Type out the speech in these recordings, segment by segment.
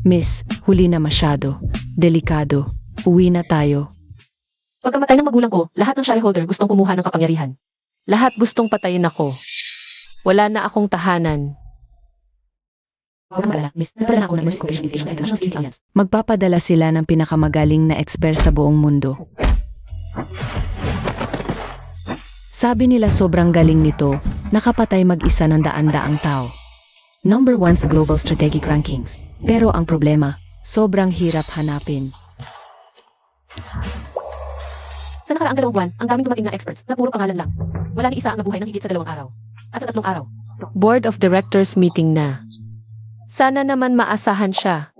Miss, huli na masyado. Delikado. Uwi na tayo. Pagkamatay ng magulang ko, lahat ng shareholder gustong kumuha ng kapangyarihan. Lahat gustong patayin ako. Wala na akong tahanan. Huwag kang mag-alala, Miss. Nagpadala na ako ng Mercy Corporation Invitation sa International Security Alliance. Magpapadala sila ng pinakamagaling na expert sa buong mundo. Sabi nila sobrang galing nito, nakapatay mag-isa ng daan-daang tao. Number 1 sa Global Strategic Rankings. Pero ang problema, sobrang hirap hanapin. Sa nakaraang 2 buwan, ang daming dumating na experts na puro pangalan lang. Wala ni isa ang nabuhay ng higit sa 2 araw. At sa 3 araw. Board of Directors meeting na. Sana naman maasahan siya.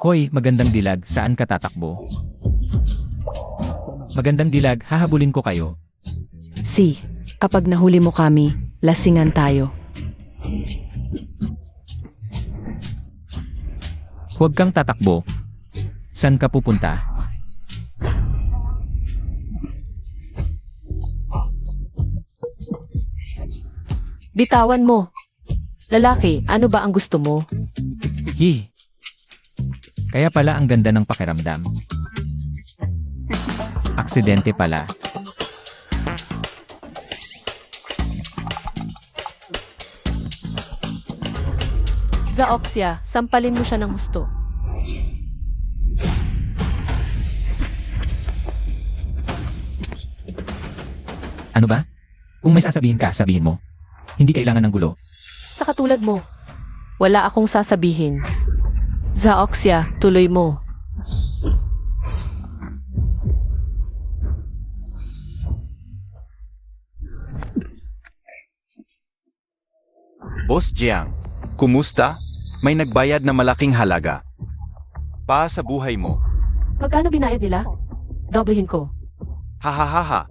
Hoy, magandang dilag, saan ka tatakbo? Magandang dilag, hahabulin ko kayo. Si, kapag nahuli mo kami, lasingan tayo. Huwag kang tatakbo. Saan ka pupunta? Bitawan mo. Lalaki, ano ba ang gusto mo? Hi. Kaya pala ang ganda ng pakiramdam. Aksidente pala. Zaoxia, sampalin mo siya ng husto. Ano ba? Kung may sasabihin ka, sabihin mo. Hindi kailangan ng gulo. Sa katulad mo. Wala akong sasabihin. Zaoxia, tuloy mo. Boss Jiang, kumusta? May nagbayad na malaking halaga. Pa sa buhay mo. Magkano binayad nila? Doblehin ko. Hahaha.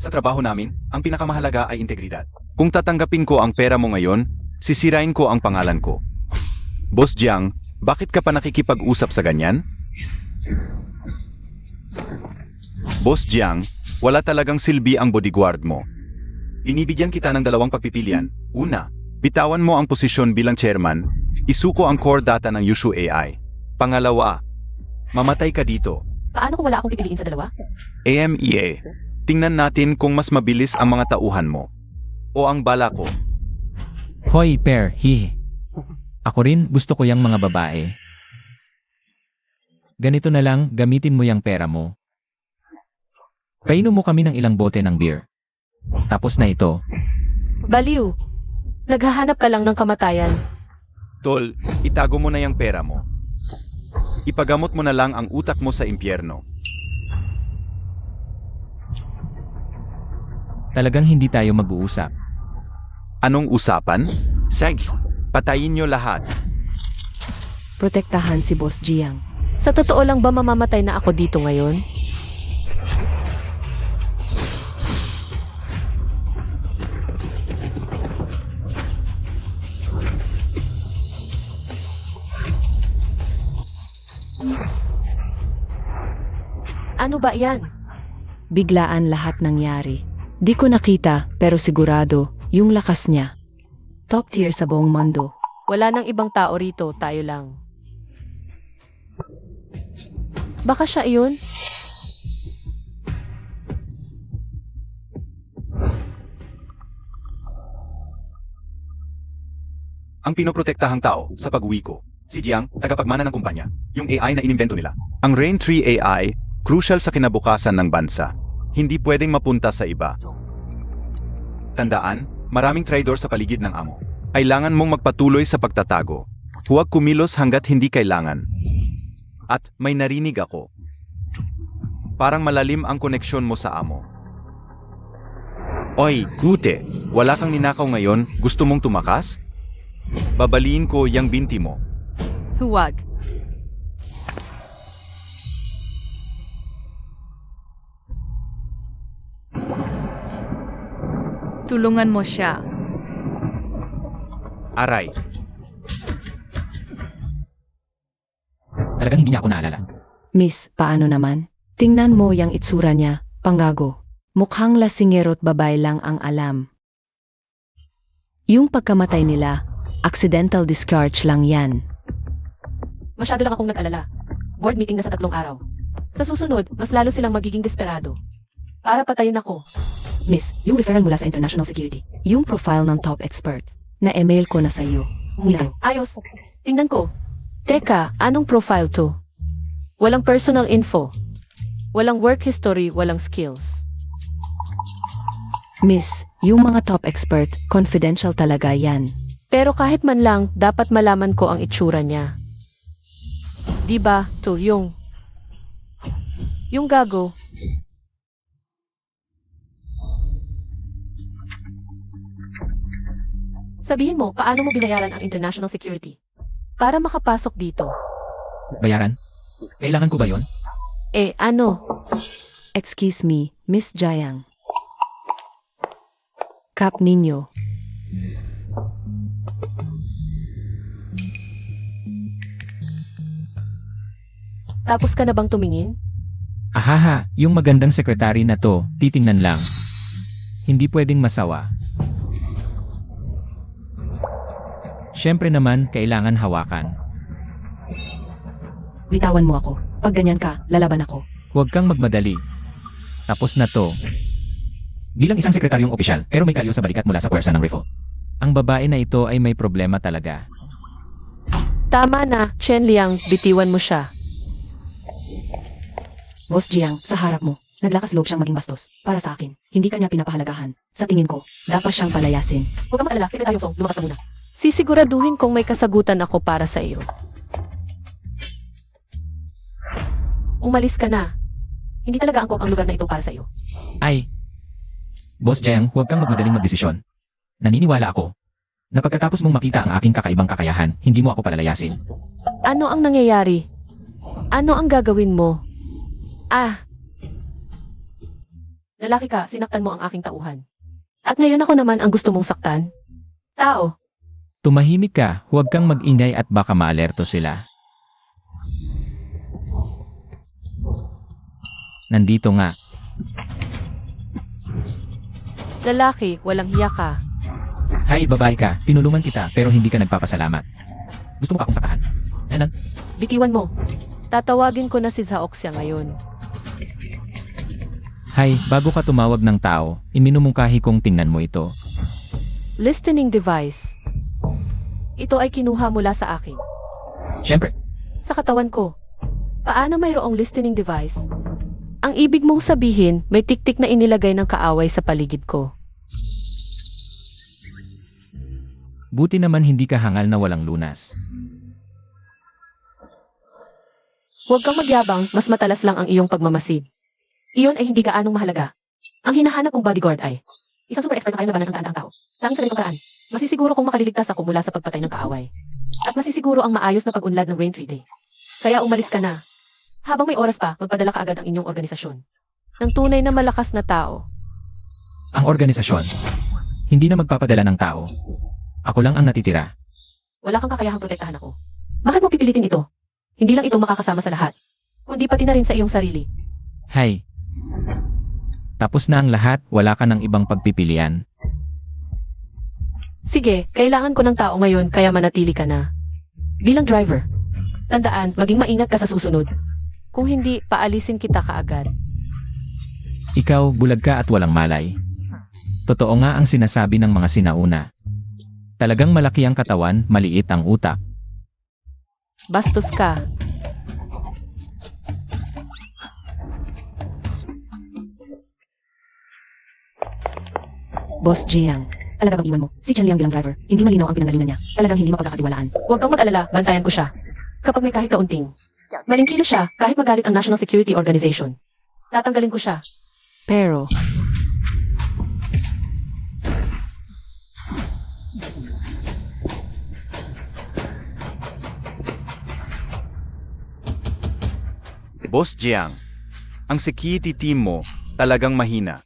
Sa trabaho namin, ang pinakamahalaga ay integridad. Kung tatanggapin ko ang pera mo ngayon, sisirain ko ang pangalan ko. Boss Jiang, bakit ka pa nakikipag-usap sa ganyan? Boss Jiang, wala talagang silbi ang bodyguard mo. Inibigyan kita ng 2 pagpipilian. Una, bitawan mo ang posisyon bilang chairman, isuko ang core data ng Yushu AI. Pangalawa, mamatay ka dito. Paano kung wala akong pipiliin sa 2? AMEA, tingnan natin kung mas mabilis ang mga tauhan mo. O ang bala ko. Hoy, pair, hi. Ako rin, gusto ko yang mga babae. Ganito na lang, gamitin mo yang pera mo. Painom mo kami ng ilang bote ng beer. Tapos na ito. Baliw. Naghahanap ka lang ng kamatayan. Tol, itago mo na yung pera mo. Ipagamot mo na lang ang utak mo sa impyerno. Talagang hindi tayo mag-uusap. Anong usapan? Sige, patayin nyo lahat. Protektahan si Boss Jiang. Sa totoo lang ba mamamatay na ako dito ngayon? Ano ba yan? Biglaan lahat nangyari. Di ko nakita, pero sigurado, yung lakas niya. Top tier sa buong mundo. Wala nang ibang tao rito, tayo lang. Baka siya iyon? Ang pinoprotektahang tao sa pag-uwi ko, si Jiang, tagapagmana ng kumpanya, yung AI na inimbento nila. Ang Rain 3 AI, crucial sa kinabukasan ng bansa. Hindi pwedeng mapunta sa iba. Tandaan, maraming traidor sa paligid ng amo. Kailangan mong magpatuloy sa pagtatago. Huwag kumilos hanggat hindi kailangan. At may narinig ako. Parang malalim ang koneksyon mo sa amo. Oy, Gute, wala kang ninakaw ngayon, gusto mong tumakas? Babaliin ko yang binti mo. Huwag. Tulungan mo siya. Aray. Talagang hindi niya ako naalala. Miss, paano naman? Tingnan mo yung itsura niya, panggago. Mukhang lasingero't babae lang ang alam. Yung pagkamatay nila, accidental discharge lang yan. Masyado lang akong nag-alala. Board meeting na sa 3 araw. Sa susunod, mas lalo silang magiging desperado. Para patayin ako. Miss, yung referral mula sa International Security. Yung profile ng top expert. Na-email ko na sa iyo. Ito. Ayos. Tingnan ko. Teka, anong profile to? Walang personal info. Walang work history, walang skills. Miss, yung mga top expert, confidential talaga yan. Pero kahit man lang, dapat malaman ko ang itsura niya. Di ba, to yung gago. Sabihin mo, paano mo binayaran ang international security? Para makapasok dito. Bayaran? Kailangan ko ba yon? Ano? Excuse me, Miss Jayang. Cap ninyo. Tapos ka na bang tumingin? Ahaha, yung magandang sekretary na to, titingnan lang. Hindi pwedeng masawa. Siyempre naman, kailangan hawakan. Bitawan mo ako. Pag ganyan ka, lalaban ako. Huwag kang magmadali. Tapos na to. Bilang isang sekretaryong opisyal, pero may kalyo sa balikat mula sa puwersa ng RIFO. Ang babae na ito ay may problema talaga. Tama na, Chen Liang, bitiwan mo siya. Boss Jiang, sa harap mo. Naglakas loob siyang maging bastos. Para sa akin, hindi kanya pinapahalagahan. Sa tingin ko, dapat siyang palayasin. Huwag kang mag-alala, Sekretaryo Song, lumakas na muna. Sisiguraduhin kong may kasagutan ako para sa iyo. Umalis ka na. Hindi talaga angkop ang lugar na ito para sa iyo. Ay! Boss Jiang, huwag kang magmadaling magdesisyon. Naniniwala ako na pagkatapos mong makita ang aking kakaibang kakayahan, hindi mo ako palalayasin. Ano ang nangyayari? Ano ang gagawin mo? Lalaki ka, sinaktan mo ang aking tauhan. At ngayon ako naman ang gusto mong saktan? Tao, Tumahimik ka, huwag kang mag-ingay at baka maalerto sila. Nandito nga. Lalaki, walang hiya ka. Hay, babae ka, tinulungan kita pero hindi ka nagpapasalamat. Gusto mo akong sakahan? Ano? bitiwan mo. Tatawagin ko na si Zaoxia ngayon. Hay, bago ka tumawag ng tao, iminumungkahi kong tingnan mo ito. Listening device. Ito ay kinuha mula sa akin. Siyempre, Sa katawan ko. Paano mayroong listening device? Ang ibig mong sabihin, may tiktik na inilagay ng kaaway sa paligid ko. buti naman hindi ka hangal na walang lunas. Huwag kang magyabang, mas matalas lang ang iyong pagmamasid. Iyon ay hindi gaanong mahalaga. Ang hinahanap kong bodyguard ay isang super expert na kaya labanan ng daan ang tao. Tanging sa ganitong paraan, masisiguro kong makaliligtas ako mula sa pagpatay ng kaaway. At masisiguro ang maayos na pag-unlad ng Rain 3 Day. Kaya umalis ka na. Habang may oras pa, magpadala ka agad ang inyong organisasyon. Ng tunay na malakas na tao. Ang organisasyon, hindi na magpapadala ng tao. Ako lang ang natitira. Wala kang kakayahang protektahan ako. Bakit mo pipilitin ito? Hindi lang ito makakasama sa lahat, kundi pati na rin sa iyong sarili. Hay. Tapos na ang lahat, wala ka ng ibang pagpipilian. Sige, kailangan ko ng tao ngayon kaya manatili ka na. Bilang driver, tandaan, maging maingat ka sa susunod. Kung hindi, paalisin kita kaagad. Ikaw, bulag ka at walang malay. Totoo nga ang sinasabi ng mga sinauna. Talagang malaki ang katawan, maliit ang utak. Bastos ka. Boss Jiang, talaga bang iwan mo? Si Chen Liang bilang driver, hindi malinaw ang pinanggalingan niya. Talagang hindi mapagkakatiwalaan. Huwag kang mag-alala, bantayan ko siya. Kapag may kahit kaunting, malingkilo siya kahit magalit ang National Security Organization. Tatanggalin ko siya. Pero, Boss Jiang, ang security team mo talagang mahina.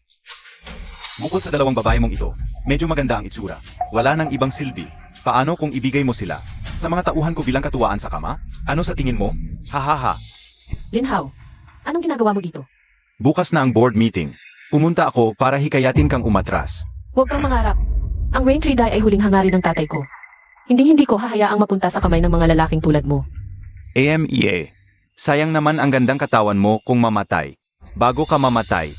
Bukod sa dalawang babae mong ito, medyo maganda ang itsura. Wala nang ibang silbi. Paano kung ibigay mo sila sa mga tauhan ko bilang katuwaan sa kama? Ano sa tingin mo? Hahaha. Linhaw, anong ginagawa mo dito? Bukas na ang board meeting. Pumunta ako para hikayatin kang umatras. Huwag kang mangarap. Ang Rain Tree Dye ay huling hangarin ng tatay ko. Hindi ko hahayaang mapunta sa kamay ng mga lalaking tulad mo. AMEA. Sayang naman ang gandang katawan mo kung mamatay. Bago ka mamatay,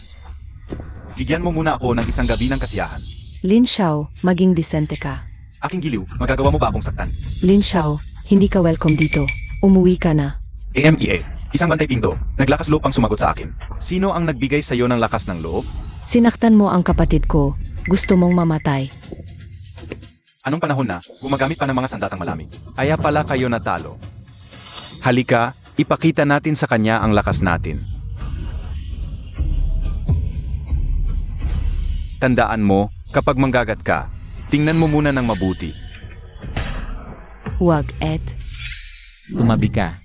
bigyan mo muna ako ng isang gabi ng kasiyahan. Lin Xiao, maging disente ka. Aking giliw, magagawa mo ba akong saktan? Lin Xiao, hindi ka welcome dito. Umuwi ka na. AMEA. Isang bantay pinto. Naglakas loob ang sumagot sa akin. Sino ang nagbigay sa'yo ng lakas ng loob? Sinaktan mo ang kapatid ko. Gusto mong mamatay. Anong panahon na, gumagamit pa ng mga sandatang malamig. Kaya pala kayo natalo. Halika, ipakita natin sa kanya ang lakas natin. Tandaan mo, kapag manggagat ka, tingnan mo muna ng mabuti. Huwag, Ed. Tumabi ka.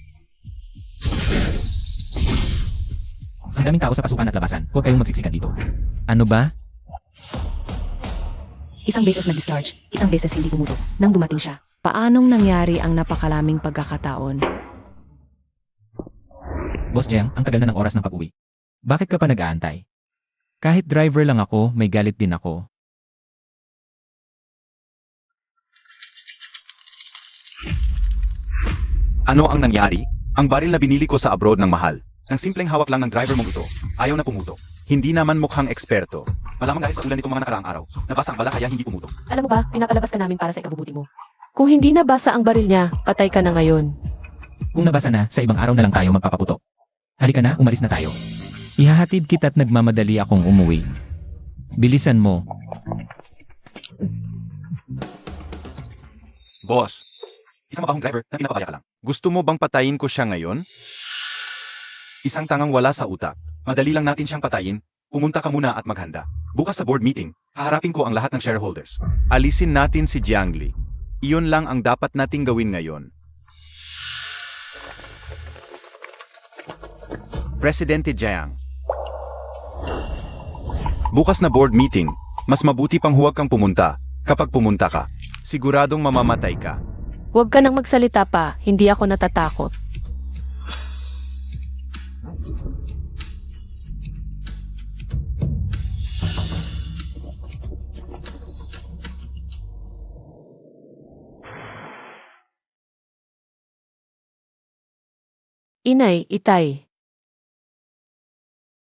Ang daming tao sa pasukan at labasan. Huwag kayong magsiksikan dito. Ano ba? Isang beses nag-discharge, isang beses hindi pumutok. Nang dumating siya, Paanong nangyari ang napakalaming pagkakataon? Boss Jiang, ang tagal na ng oras ng pag-uwi. Bakit ka pa nag-aantay? Kahit driver lang ako, may galit din ako. Ano ang nangyari? Ang baril na binili ko sa abroad ng mahal. Ang simpleng hawak lang ng driver mong ito, ayaw na pumutok. Hindi naman mukhang eksperto. Malamang dahil sa ulan nitong mga nakaraang araw, nabasa ang bala kaya hindi pumutok. alam mo ba, pinapalabas ka namin para sa ikabubuti mo. Kung hindi nabasa ang baril niya, patay ka na ngayon. Kung nabasa na, sa ibang araw na lang tayo magpapaputok. Halika na, umalis na tayo. Ihahatid kita't nagmamadali akong umuwi. Bilisan mo. Boss, isang mabahong driver na pinapabaya ka lang. Gusto mo bang patayin ko siya ngayon? Isang tangang wala sa utak. Madali lang natin siyang patayin. Pumunta ka muna at maghanda. Bukas sa board meeting, haharapin ko ang lahat ng shareholders. Alisin natin si Jiangli. Iyon lang ang dapat nating gawin ngayon. Presidente Jiang. Bukas na board meeting, mas mabuti pang huwag kang pumunta. Kapag pumunta ka, siguradong mamamatay ka. Huwag ka nang magsalita pa, hindi ako natatakot. Inay, Itay.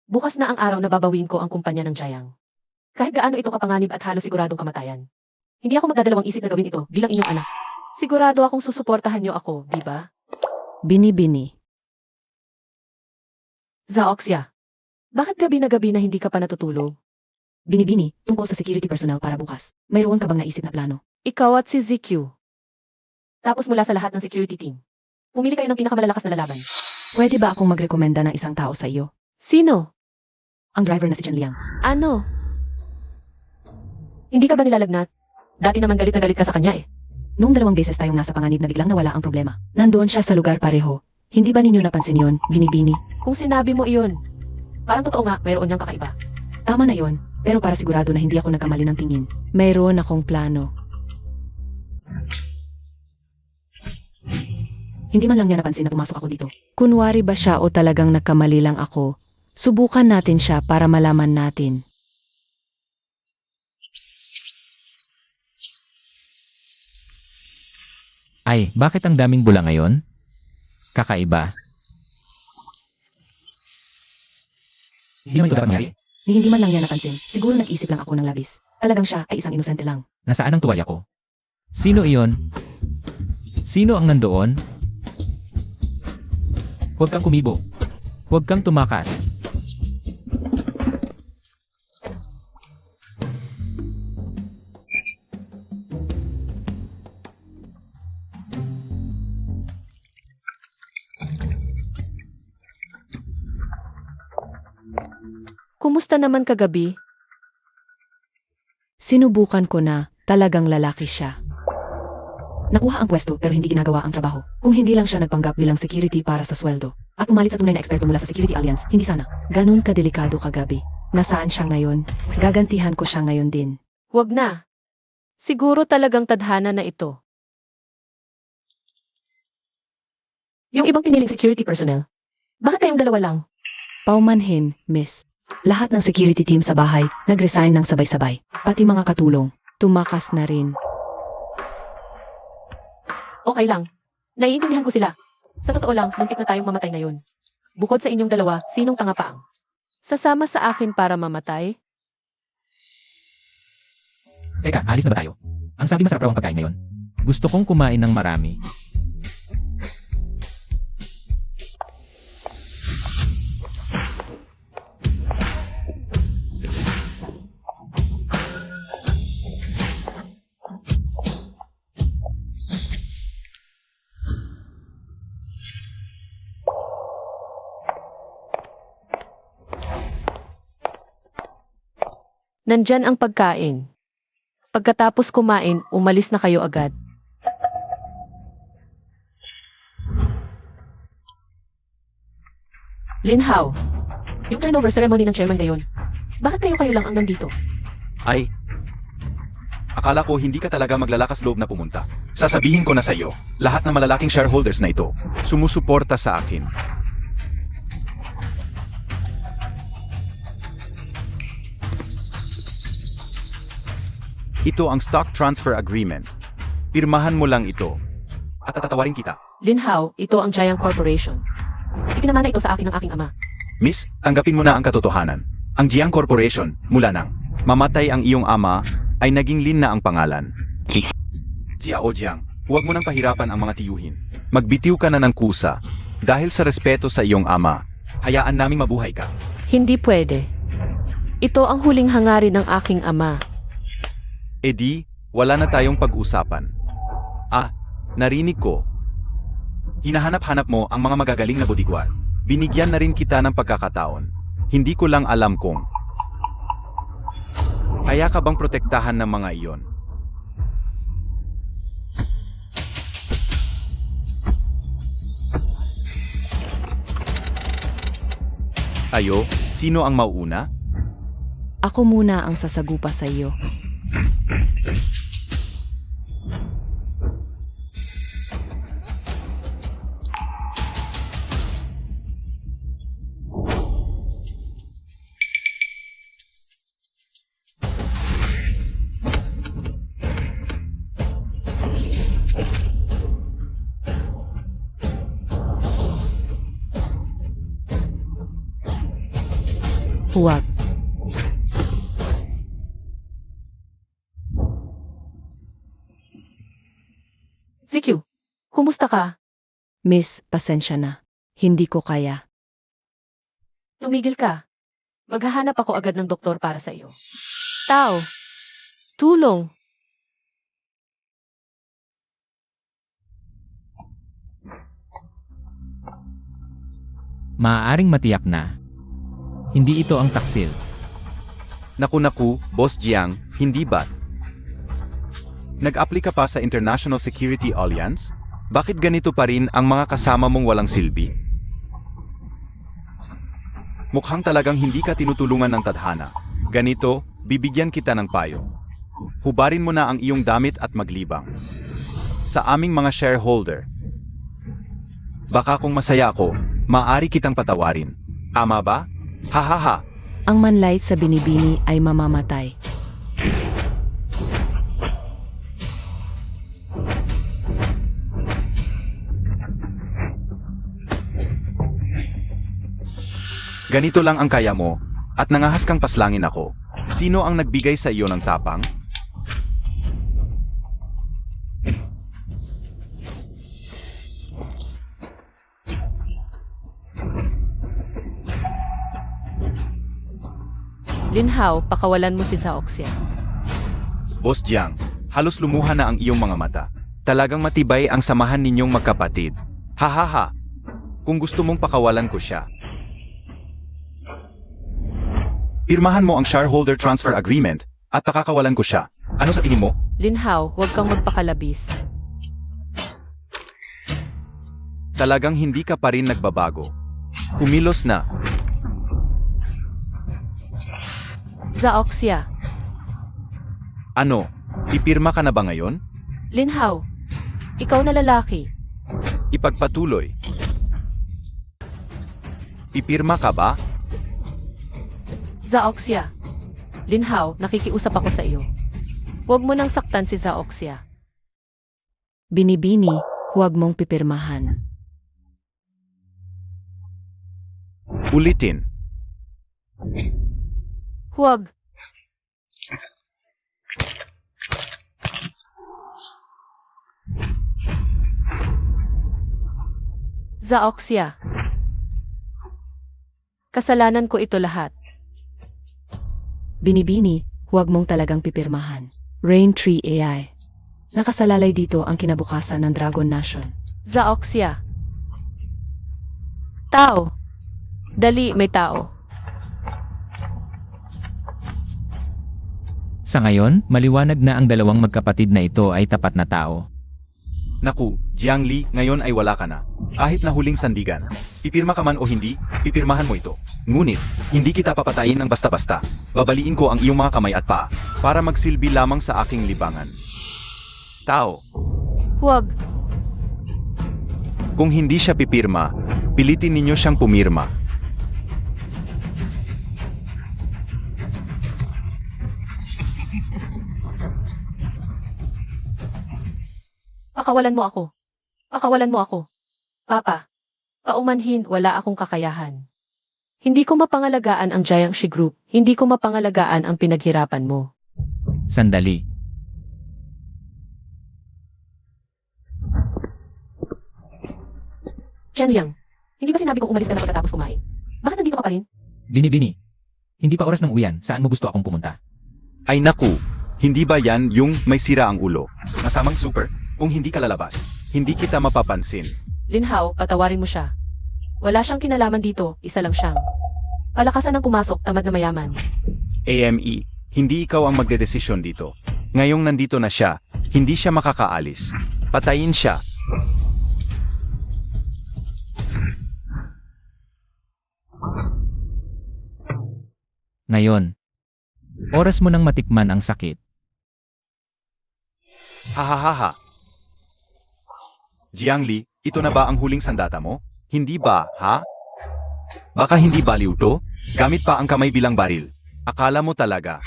Bukas na ang araw na babawin ko ang kumpanya ng Jiang. Kahit gaano ito kapanganib at halos siguradong kamatayan. Hindi ako magdadalawang isip na gawin ito bilang inyong anak. Sigurado akong susuportahan niyo ako, di ba? Bini-bini. Zaoxia, Bakit gabi na hindi ka pa natutulog? binibini, tungkol sa security personnel para bukas. Mayroon ka bang naisip na plano? Ikaw at si ZQ. Tapos mula sa lahat ng security team, pumili kayo ng pinakamalalakas na lalaban. Pwede ba akong magrekomenda ng isang tao sa iyo? Sino? Ang driver na si Chen Liang. Ano? Hindi ka ba nilalagnat? Dati naman galit na galit ka sa kanya eh. Noong 2 beses tayong nasa panganib na biglang nawala ang problema. Nandoon siya sa lugar pareho. Hindi ba ninyo napansin yon, binibini? Kung sinabi mo iyon, Parang totoo nga, mayroon niyang kakaiba. Tama na yon, pero para sigurado na hindi ako nagkamali ng tingin. Mayroon akong plano. Hindi man lang niya napansin na pumasok ako dito. Kunwari ba siya o talagang nagkamali lang ako? Subukan natin siya para malaman natin. Ay, bakit ang daming bula ngayon? Kakaiba. Hindi naman ito dapat mangyari. Ni hindi man lang niya napansin. Siguro nag-isip lang ako ng labis. Talagang siya ay isang inosente lang. Nasaan ang tuwalya ko? Sino iyon? Sino ang nandoon? Huwag kang kumibo. Huwag kang tumakas. kumusta naman kagabi? Sinubukan ko na, talagang lalaki siya. Nakuha ang pwesto pero hindi ginagawa ang trabaho. Kung hindi lang siya nagpanggap bilang security para sa sweldo. At pumalit sa tunay na eksperto mula sa Security Alliance, hindi sana. Ganun kadelikado kagabi. Nasaan siya ngayon? Gagantihan ko siya ngayon din. Huwag na. Siguro talagang tadhana na ito. Yung ibang piniling security personnel. Bakit kayong dalawa lang? Paumanhin, miss. Lahat ng security team sa bahay nag-resign ng sabay-sabay. Pati mga katulong. Tumakas na rin. Okay lang. Naiintindihan ko sila. Sa totoo lang, muntik na tayong mamatay ngayon. Bukod sa inyong dalawa, sinong tanga paang? Sasama sa akin para mamatay? Teka, alis na ba tayo? Ang sabi masarap raw ang pagkain ngayon. Gusto kong kumain ng marami. Nandyan ang pagkain. Pagkatapos kumain, umalis na kayo agad. Linhao, yung turnover ceremony ng chairman ngayon. Bakit kayo lang ang nandito? Ay, akala ko hindi ka talaga maglalakas loob na pumunta. Sasabihin ko na sa iyo, lahat ng malalaking shareholders na ito, sumusuporta sa akin. Ito ang stock transfer agreement. Pirmahan mo lang ito. At tatawarin kita. Linhao, ito ang Giant Corporation. Ipinamana ito sa akin ng aking ama. Miss, tanggapin mo na ang katotohanan. Ang Jiang Corporation, mula nang mamatay ang iyong ama, ay naging Lin na ang pangalan. Jiao Jiang, huwag mo nang pahirapan ang mga tiyuhin. Magbitiw ka na ng kusa. Dahil sa respeto sa iyong ama, hayaan naming mabuhay ka. Hindi pwede. Ito ang huling hangarin ng aking ama. E di, wala na tayong pag-usapan. Ah, narinig ko. Hinahanap-hanap mo ang mga magagaling na bodyguard. Binigyan na rin kita ng pagkakataon. Hindi ko lang alam kung kaya ka bang protektahan ng mga iyon. Ayo, sino ang mauuna? Ako muna ang sasagupa sa iyo. Huwag. ZQ, kumusta ka? Miss, pasensya na. Hindi ko kaya. Tumigil ka. Maghahanap ako agad ng doktor para sa iyo. Tao, tulong. Maaaring matiyak na. Hindi ito ang taksil. Naku, Boss Jiang, hindi ba? Nag-apply ka pa sa International Security Alliance? Bakit ganito pa rin ang mga kasama mong walang silbi? Mukhang talagang hindi ka tinutulungan ng tadhana. Ganito, bibigyan kita ng payo. Hubarin mo na ang iyong damit at maglibang. Sa aming mga shareholder. Baka kung masaya ako, maaari kitang patawarin. Ama ba? Hahaha. Ang manlait sa binibini ay mamamatay. Ganito lang ang kaya mo, at nangahas kang paslangin ako. Sino ang nagbigay sa iyo ng tapang? Linhao, pakawalan mo si Zaoxia. Boss Jiang, halos lumuha na ang iyong mga mata. Talagang matibay ang samahan ninyong magkapatid. Hahaha. Kung gusto mong pakawalan ko siya. Pirmahan mo ang shareholder transfer agreement at pakakawalan ko siya. Ano sa tingin mo? Linhao, huwag kang magpakalabis. Talagang hindi ka pa rin nagbabago. Kumilos na. Zaoxia. Ano? Ipirma ka na ba ngayon? Linhao, ikaw na lalaki. Ipagpatuloy. Ipirma ka ba? Zaoxia. Linhao, nakikiusap ako sa iyo. Huwag mo nang saktan si Zaoxia. Binibini, huwag mong pipirmahan. Ulitin. Huwag. Zaoxia. Kasalanan ko ito lahat. Binibini, huwag mong talagang pipirmahan. Rain Tree AI. Nakasalalay dito ang kinabukasan ng Dragon Nation. Zaoxia. Tao. Dali, may tao. Sa ngayon, maliwanag na ang dalawang magkapatid na ito ay tapat na tao. Naku, Jiangli, ngayon ay wala ka na. Kahit na huling sandigan. Pipirma ka man o hindi, pipirmahan mo ito. Ngunit, hindi kita papatayin ng basta-basta. Babaliin ko ang iyong mga kamay at paa, para magsilbi lamang sa aking libangan. Tao, Huwag. kung hindi siya pipirma, pilitin ninyo siyang pumirma. Pakawalan mo ako. Pakawalan mo ako. Papa, paumanhin, wala akong kakayahan. Hindi ko mapangalagaan ang Jiangxi Group. Hindi ko mapangalagaan ang pinaghirapan mo. Sandali. Chen Liang, hindi ba sinabi kong umalis ka na pagkatapos kumain? Bakit nandito ka pa rin? Binibini. Hindi pa oras ng uyan, saan mo gusto akong pumunta? Ay naku, hindi ba yan yung may sira ang ulo? Masamang super, kung hindi ka lalabas, hindi kita mapapansin. Linhao, patawarin mo siya. Wala siyang kinalaman dito, isa lang siyang. Palakasan ng pumasok, tamad na mayaman. AME, hindi ikaw ang magdedesisyon dito. Ngayong nandito na siya, hindi siya makakaalis. Patayin siya. Ngayon, oras mo nang matikman ang sakit. Hahaha. Jiangli, ito na ba ang huling sandata mo? Hindi ba, ha? Baka hindi baliw to? Gamit pa ang kamay bilang baril. Akala mo talaga.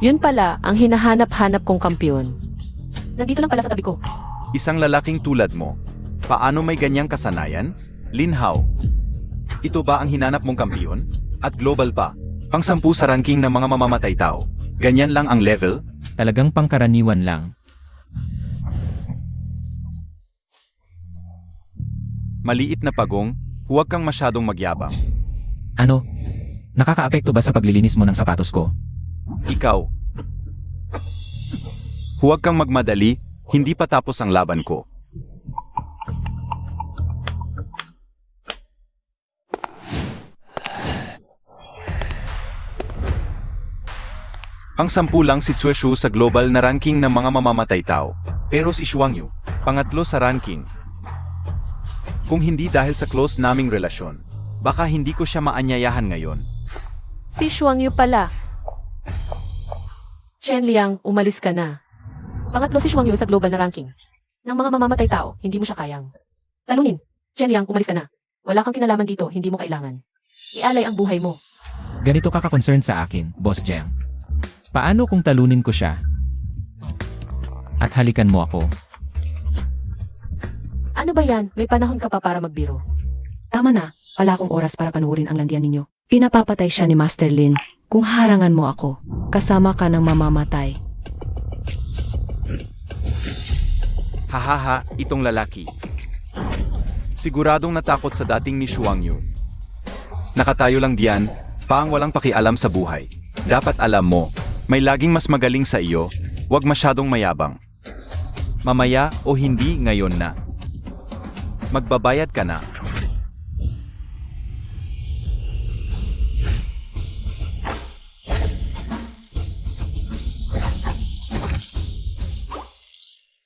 Yun pala ang hinahanap-hanap kong kampiyon. Nandito lang pala sa tabi ko. Isang lalaking tulad mo. Paano may ganyang kasanayan? Linhao. Ito ba ang hinanap mong kampiyon? At global pa. Pang-10 sa ranking ng mga mamamatay tao. Ganyan lang ang level? Talagang pangkaraniwan lang. Maliit na pagong, huwag kang masyadong magyabang. Ano? Nakakaapekto ba sa paglilinis mo ng sapatos ko? Ikaw. Huwag kang magmadali, hindi pa tapos ang laban ko. Pang-10 lang si Cui Shu sa global na ranking ng mga mamamatay tao. Pero si Shuang Yu, pangatlo sa ranking. Kung hindi dahil sa close naming relasyon, baka hindi ko siya maanyayahan ngayon. Si Shuang Yu pala. Chen Liang, umalis ka na. Pangatlo si Shuang Yu sa global na ranking. Ng mga mamamatay tao, hindi mo siya kayang. Talunin, Chen Liang, umalis ka na. Wala kang kinalaman dito, hindi mo kailangan. Ialay ang buhay mo. Ganito ka ka-concern sa akin, Boss Jiang. Paano kung talunin ko siya? At halikan mo ako? Ano ba yan? May panahon ka pa para magbiro. Tama na, wala akong oras para panuorin ang landian ninyo. Pinapapatay siya ni Master Lin. Kung harangan mo ako, kasama ka ng mamamatay. Hahaha, itong lalaki. Siguradong natakot sa dating ni Shuang Yu. Nakatayo lang diyan, pang walang pakialam sa buhay. Dapat alam mo, may laging mas magaling sa iyo, huwag masyadong mayabang. Mamaya o hindi ngayon na. Magbabayad ka na.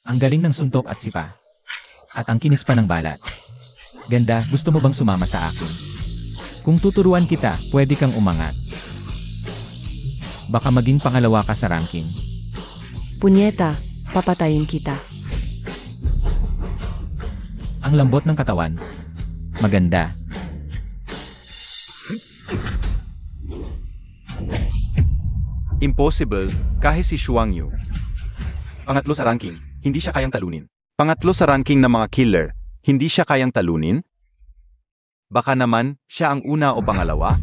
Ang galing ng suntok at sipa. At ang kinis pa ng balat. Ganda, gusto mo bang sumama sa akin? Kung tuturuan kita, pwede kang umangat. Baka maging pangalawa ka sa ranking. Punyeta, papatayin kita. Ang lambot ng katawan. Maganda. Impossible, kahit si Shuang Yu. Pangatlo sa ranking, hindi siya kayang talunin. Pangatlo sa ranking ng mga killer, hindi siya kayang talunin? Baka naman, siya ang una o pangalawa?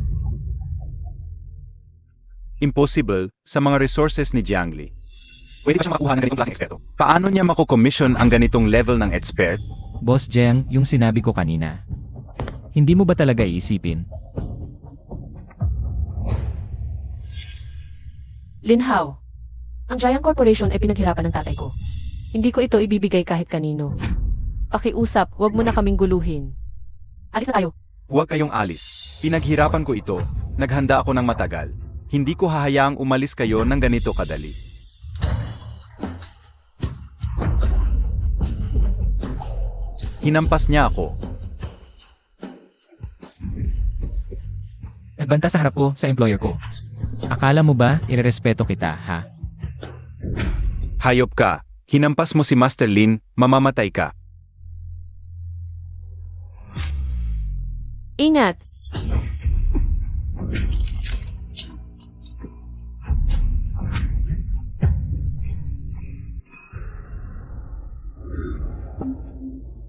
Impossible, sa mga resources ni Jiang Li. Pwede ba siya makakuha ng ganitong klaseng eksperto? Paano niya mako-commission ang ganitong level ng expert? Boss Jiang, yung sinabi ko kanina. Hindi mo ba talaga iisipin? Linhao, ang Giant Corporation ay pinaghirapan ng tatay ko. Hindi ko ito ibibigay kahit kanino. Pakiusap, huwag mo na kaming guluhin. Alis na tayo. Huwag kayong alis. Pinaghirapan ko ito. Naghanda ako ng matagal. Hindi ko hahayaang umalis kayo ng ganito kadali. Hinampas niya ako. Nagbanta sa harap ko sa employer ko. Akala mo ba irerespeto kita, ha? Hayop ka. Hinampas mo si Master Lin, mamamatay ka. Ingat!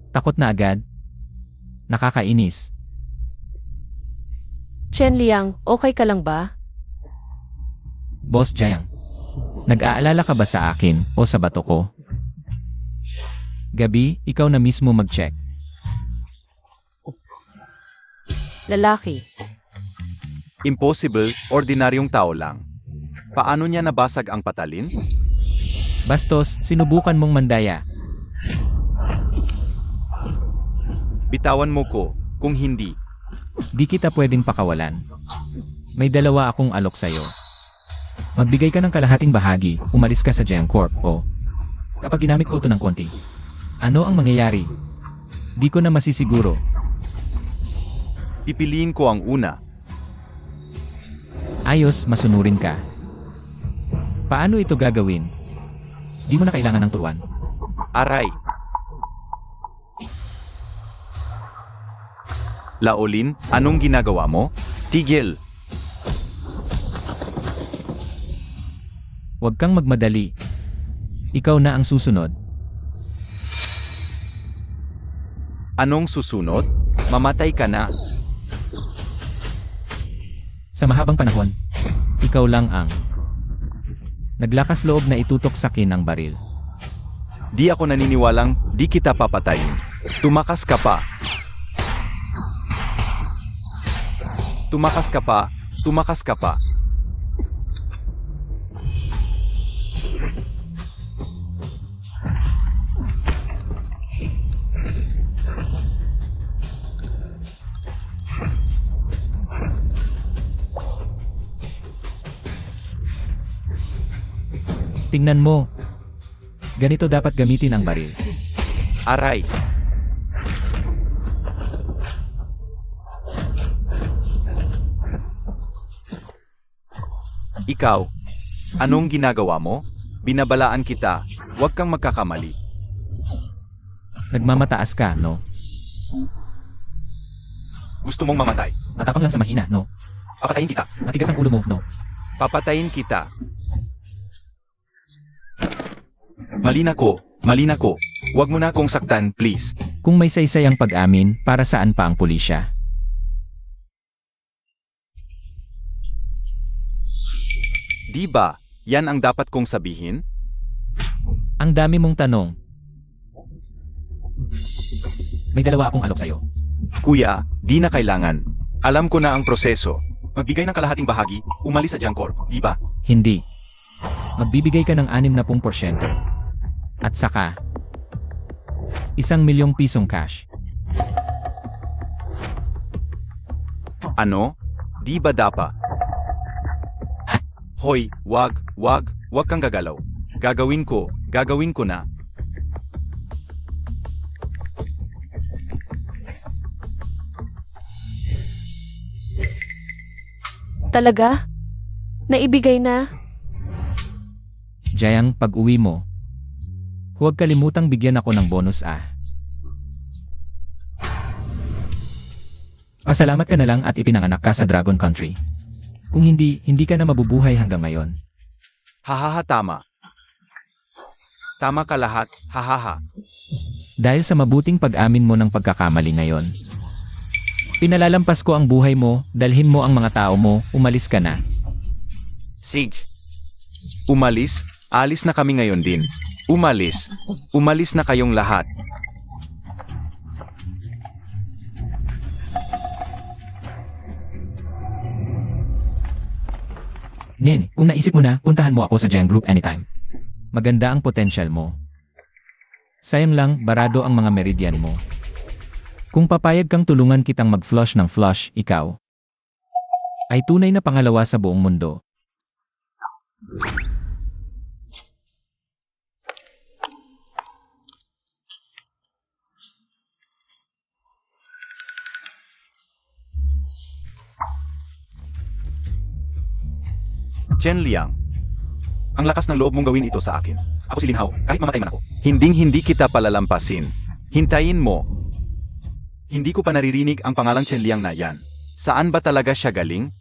Takot na agad. Nakakainis. Chen Liang, okay ka lang ba? Boss Jiang, nag-aalala ka ba sa akin o sa bato ko? Gabi, ikaw na mismo mag-check. Lalaki. Impossible, ordinaryong tao lang. Paano niya nabasag ang patalin? Bastos, sinubukan mong mandaya. Bitawan mo ko, kung hindi. Di kita pwedeng pakawalan. May dalawa akong alok sa'yo. Magbigay ka ng kalahating bahagi, umalis ka sa Jiang Corp o kapag ginamit ko ito ng konti. Ano ang mangyayari? Di ko na masisiguro. Pipiliin ko ang una. Ayos, masunurin ka. Paano ito gagawin? Di mo na kailangan ng turuan. Aray! Laolin, anong ginagawa mo? Tigil! Huwag kang magmadali. Ikaw na ang susunod. Anong susunod? Mamatay ka na. Sa mahabang panahon, ikaw lang ang naglakas loob na itutok sa akin ang baril. Di ako naniniwalang di kita papatayin. Tumakas ka pa. Tumakas ka pa. Tumakas ka pa. Tingnan mo. Ganito dapat gamitin ang baril. Aray! Ikaw, anong ginagawa mo? Binabalaan kita, huwag kang magkakamali. Nagmamataas ka, no? Gusto mong mamatay. Matapang lang sa mahina, no? Papatayin kita. Matigas ang ulo mo, no? Papatayin kita. Malina ko, malina ko. Huwag mo na akong saktan, please. Kung may saysay ang pag-amin, para saan pa ang pulisya? Di ba, yan ang dapat kong sabihin? Ang dami mong tanong. May dalawa akong alok sa'yo. Kuya, di na kailangan. Alam ko na ang proseso. Magbigay ng kalahating bahagi, umalis sa Jiang Corp, di ba? Hindi. Magbibigay ka ng 60%. At saka, 1,000,000 pisong cash. Ano? Di ba dapa? Hoy, wag kang gagalaw. Gagawin ko na. Talaga? Naibigay na? Jiang, pag uwi mo, huwag kalimutang bigyan ako ng bonus Pasalamat ka na lang at ipinanganak ka sa Dragon Country. Kung hindi, hindi ka na mabubuhay hanggang ngayon. Hahaha, tama. Tama ka lahat, hahaha. Dahil sa mabuting pag-amin mo ng pagkakamali ngayon. Pinalalampas ko ang buhay mo, dalhin mo ang mga tao mo, umalis ka na. Sige. Umalis, alis na kami ngayon din. Umalis. Umalis na kayong lahat. Nin, kung naisip mo na, puntahan mo ako sa Gen Group anytime. Maganda ang potential mo. Sayang lang, barado ang mga meridian mo. Kung papayag kang tulungan kitang mag-flush ng flush, ikaw ay tunay na pangalawa sa buong mundo. Chen Liang. Ang lakas ng loob mong gawin ito sa akin. Ako si Lin Hao, kahit mamatay man ako. Hinding-hindi kita palalampasin. Hintayin mo. Hindi ko pa naririnig ang pangalang Chen Liang na yan. Saan ba talaga siya galing?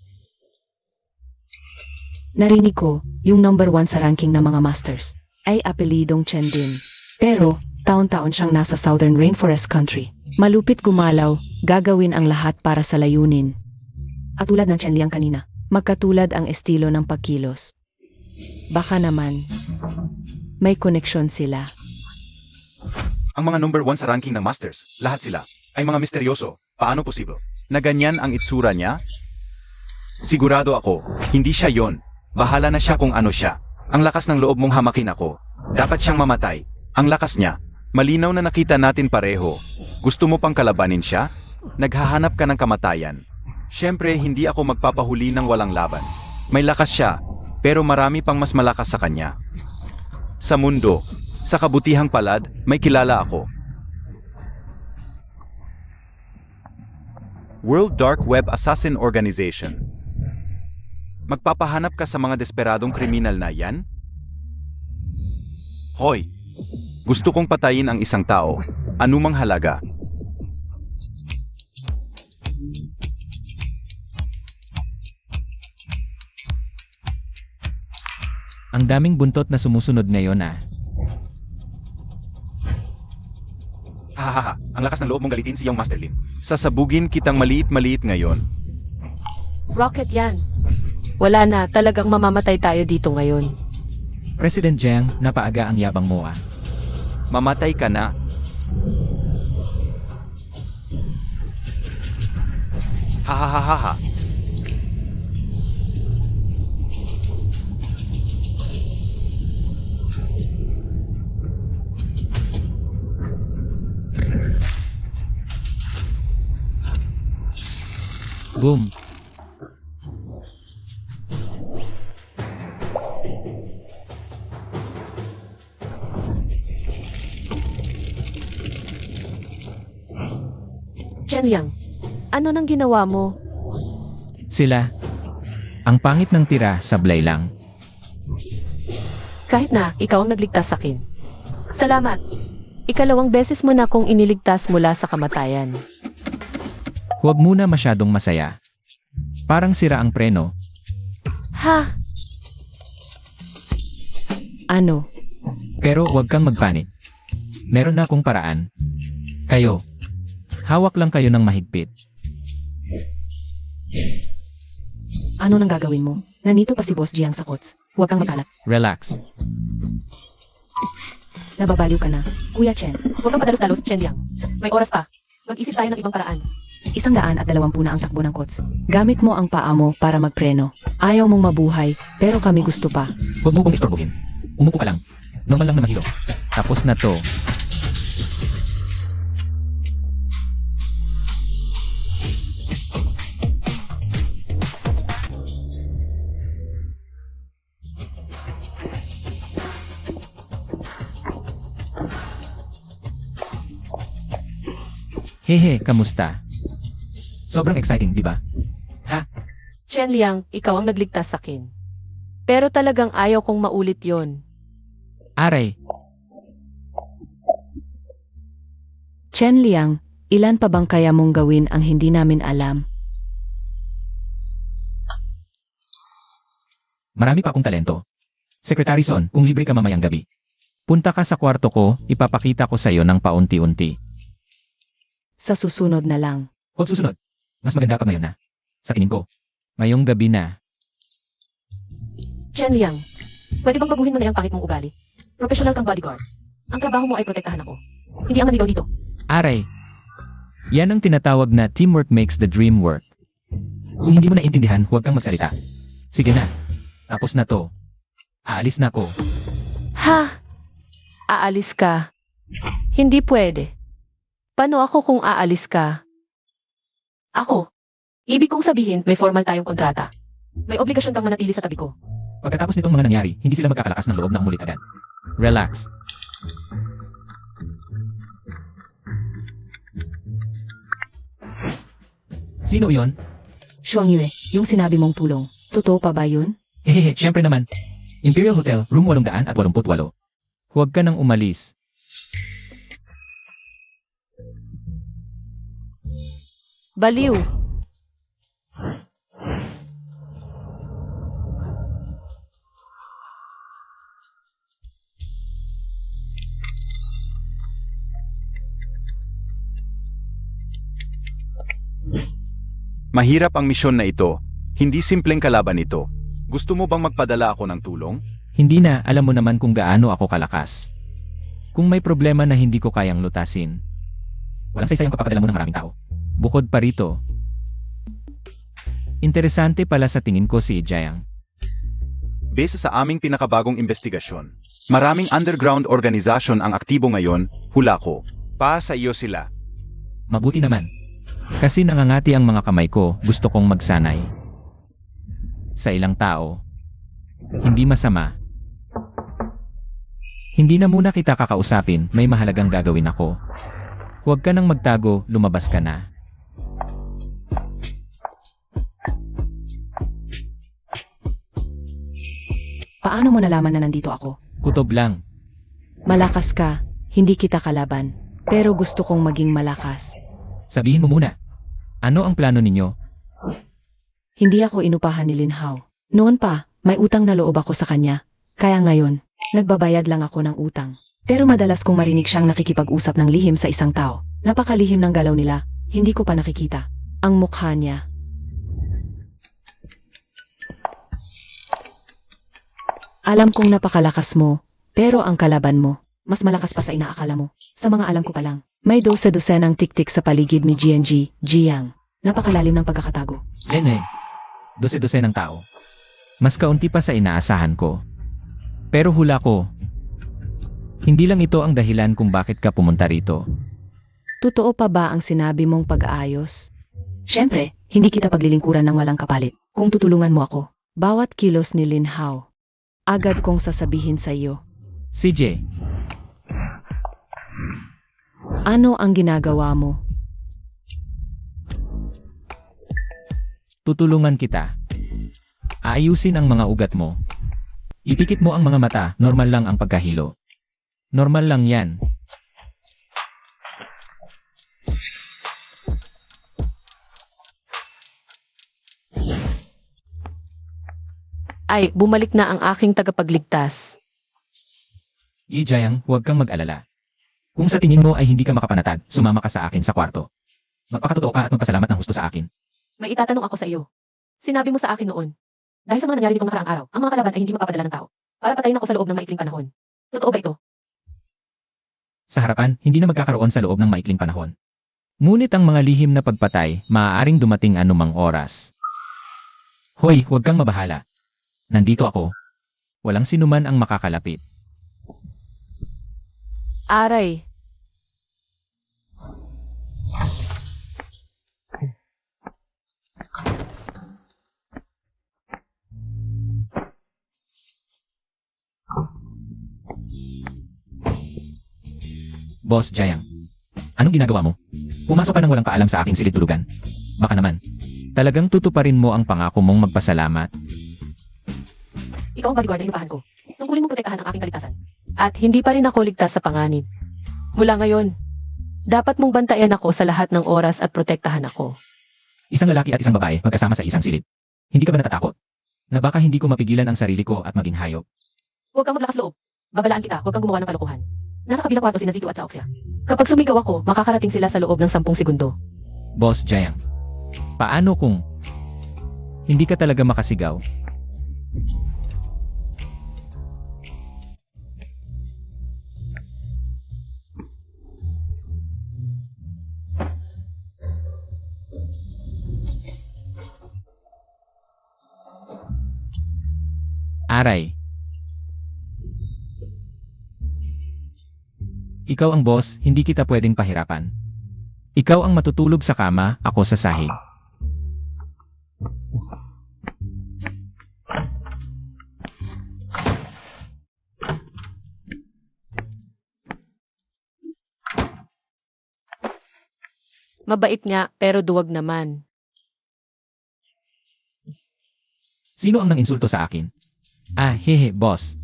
Narinig ko, yung number 1 sa ranking ng mga masters, ay apelidong Chen din. Pero, taon-taon siyang nasa Southern Rainforest Country. Malupit gumalaw, gagawin ang lahat para sa layunin. At tulad ng Chen Liang kanina, magkatulad ang estilo ng pagkilos. Baka naman, may koneksyon sila. Ang mga number 1 sa ranking ng masters, lahat sila, ay mga misteryoso. Paano posible? Na ganyan ang itsura niya? Sigurado ako, hindi siya yon. Bahala na siya kung ano siya. Ang lakas ng loob mong hamakin ako. Dapat siyang mamatay. Ang lakas niya. Malinaw na nakita natin pareho. Gusto mo pang kalabanin siya? Naghahanap ka ng kamatayan. Siyempre, hindi ako magpapahuli ng walang laban. May lakas siya, pero marami pang mas malakas sa kanya. Sa mundo, sa kabutihang palad, may kilala ako. World Dark Web Assassin Organization. Magpapahanap ka sa mga desperadong kriminal na yan? Hoy! Gusto kong patayin ang isang tao, anumang halaga. Ang daming buntot na sumusunod ngayon ah. Hahaha, ang lakas ng loob mong galitin si Young Master Lin. Sasabugin kitang maliit-maliit ngayon. Rocket yan. Wala na, talagang mamamatay tayo dito ngayon. President Jiang, napaaga ang yabang mo ah. Mamatay ka na. Hahaha. Boom! Chen Liang, ano nang ginawa mo? Sila. Ang pangit ng tira, sablay lang. Kahit na, ikaw ang nagligtas sa akin. Salamat. Ikalawang beses mo na akong iniligtas mula sa kamatayan. Huwag muna masyadong masaya. Parang sira ang preno. Ha? Ano? Pero huwag kang magpanik. Meron na akong paraan. Kayo. Hawak lang kayo ng mahigpit. Ano nang gagawin mo? Nandito pa si Boss Jiang sa kots. Huwag kang magalat. Relax. Nababaliw ka na. Kuya Chen, Huwag kang padalos-dalos, Chen Liang. May oras pa. Mag-isip tayo ng ibang paraan. 120 na ang takbo ng kots. Gamit mo ang paa mo para magpreno. Ayaw mong mabuhay, pero kami gusto pa. Huwag mo kong istorbohin. Umupo ka lang. Normal lang na mahilo. Tapos na to. Hehe, kamusta? Sobrang exciting, di ba? Chen Liang, ikaw ang nagligtas sa akin. Pero talagang ayaw kong maulit yon. Aray, Chen Liang, ilan pa bang kaya mong gawin ang hindi namin alam? marami pa akong talento. Secretary Son, kung libre ka mamayang gabi. Punta ka sa kwarto ko, ipapakita ko sa'yo ng paunti-unti. Sa susunod na lang. Huwag susunod. Mas maganda pa ngayon na. Sa tingin ko. Ngayong gabi na. Chen Liang, pwede bang baguhin mo na yung pangit mong ugali? Professional kang bodyguard. Ang trabaho mo ay protektahan ako. Hindi ang manligaw dito. Aray. Yan ang tinatawag na teamwork makes the dream work. Kung hindi mo naintindihan, huwag kang magsalita. Sige na. Tapos na to. Aalis na ako. Ha? Aalis ka? Hindi pwede. Paano ako kung aalis ka? Ako. Ibig kong sabihin, may formal tayong kontrata. May obligasyon kang manatili sa tabi ko. Pagkatapos nitong mga nangyari, hindi sila magkakalakas ng loob na umulit agad. Relax. Sino yon? Shuang Yue, yung sinabi mong tulong. Totoo pa ba yun? Hehehe, syempre naman. Imperial Hotel, room 888. Huwag ka nang umalis. Baliw. Mahirap ang misyon na ito. Hindi simpleng kalaban ito. Gusto mo bang magpadala ako ng tulong? Hindi na, alam mo naman kung gaano ako kalakas. Kung may problema na hindi ko kayang lutasin, walang saysayang papapadala mo ng maraming tao. Bukod pa rito, interesante pala sa tingin ko si Jiang. Base sa aming pinakabagong investigasyon, maraming underground organization ang aktibo ngayon, hula ko. Pa sa iyo sila. Mabuti naman. Kasi nangangati ang mga kamay ko, gusto kong magsanay. Sa ilang tao, hindi masama. Hindi na muna kita kakausapin, may mahalagang gagawin ako. Huwag ka nang magtago, lumabas ka na. Paano mo nalaman na nandito ako? Kutob lang. Malakas ka, hindi kita kalaban. Pero gusto kong maging malakas. Sabihin mo muna. Ano ang plano ninyo? Hindi ako inupahan ni Lin Hao. Noon pa, may utang na loob ako sa kanya. Kaya ngayon, nagbabayad lang ako ng utang. Pero madalas kong marinig siyang nakikipag-usap ng lihim sa isang tao. Napakalihim ng galaw nila, hindi ko pa nakikita. Ang mukha niya. Alam kong napakalakas mo, pero ang kalaban mo, mas malakas pa sa inaakala mo. Sa mga alam ko pa lang, may dosa-dosenang tiktik sa paligid ni GNG, Jiang. Napakalalim ng pagkakatago. Lene, dose-dose ng tao. Mas kaunti pa sa inaasahan ko. Pero hula ko, hindi lang ito ang dahilan kung bakit ka pumunta rito. Totoo pa ba ang sinabi mong pag-aayos? Siyempre, hindi kita paglilingkuran ng walang kapalit. Kung tutulungan mo ako, bawat kilos ni Lin Hao, agad kong sasabihin sa iyo. CJ, Ano ang ginagawa mo? tutulungan kita. Aayusin ang mga ugat mo. Ipikit mo ang mga mata, normal lang ang pagkahilo. Normal lang yan. Ay, bumalik na ang aking tagapagligtas. Jiang, huwag kang mag-alala. Kung sa tingin mo ay hindi ka makapanatag, sumama ka sa akin sa kwarto. Magpakatotoo ka at magpasalamat ng husto sa akin. May itatanong ako sa iyo. Sinabi mo sa akin noon. Dahil sa mga nangyari nitong nakaraang araw, ang mga kalaban ay hindi mapapadala ng tao. Para patayin ako sa loob ng maikling panahon. Totoo ba ito? Sa harapan, hindi na magkakaroon sa loob ng maikling panahon. Ngunit ang mga lihim na pagpatay, maaaring dumating anumang oras. Hoy, huwag kang mabahala. Nandito ako. Walang sinuman ang makakalapit. Aray. Boss Jiang, anong ginagawa mo? Pumasok ka nang walang paalam sa aking silid-tulugan. Baka naman, talagang tutuparin mo ang pangako mong magpasalamat. Ikaw ang bodyguard na inupahan ko. Tungkulin mo protektahan ang aking kaligtasan. At hindi pa rin ako ligtas sa panganib. Mula ngayon, dapat mong bantayan ako sa lahat ng oras at protektahan ako. Isang lalaki at isang babae magkasama sa isang silid. Hindi ka ba natatakot? Na baka hindi ko mapigilan ang sarili ko at maging hayop? Huwag kang maglakas loob. Babalaan kita, huwag kang gumawa ng kalokohan. Nasa kabilang kwarto si Zitu at Saoxia. Kapag sumigaw ako, makakarating sila sa loob ng 10 segundo. Boss Jiang. Paano kung hindi ka talaga makasigaw? Aray. Ikaw ang boss, hindi kita pwedeng pahirapan. Ikaw ang matutulog sa kama, ako sa sahig. Mabait nga, pero duwag naman. Sino ang nang-insulto sa akin? Ah, hehe, boss.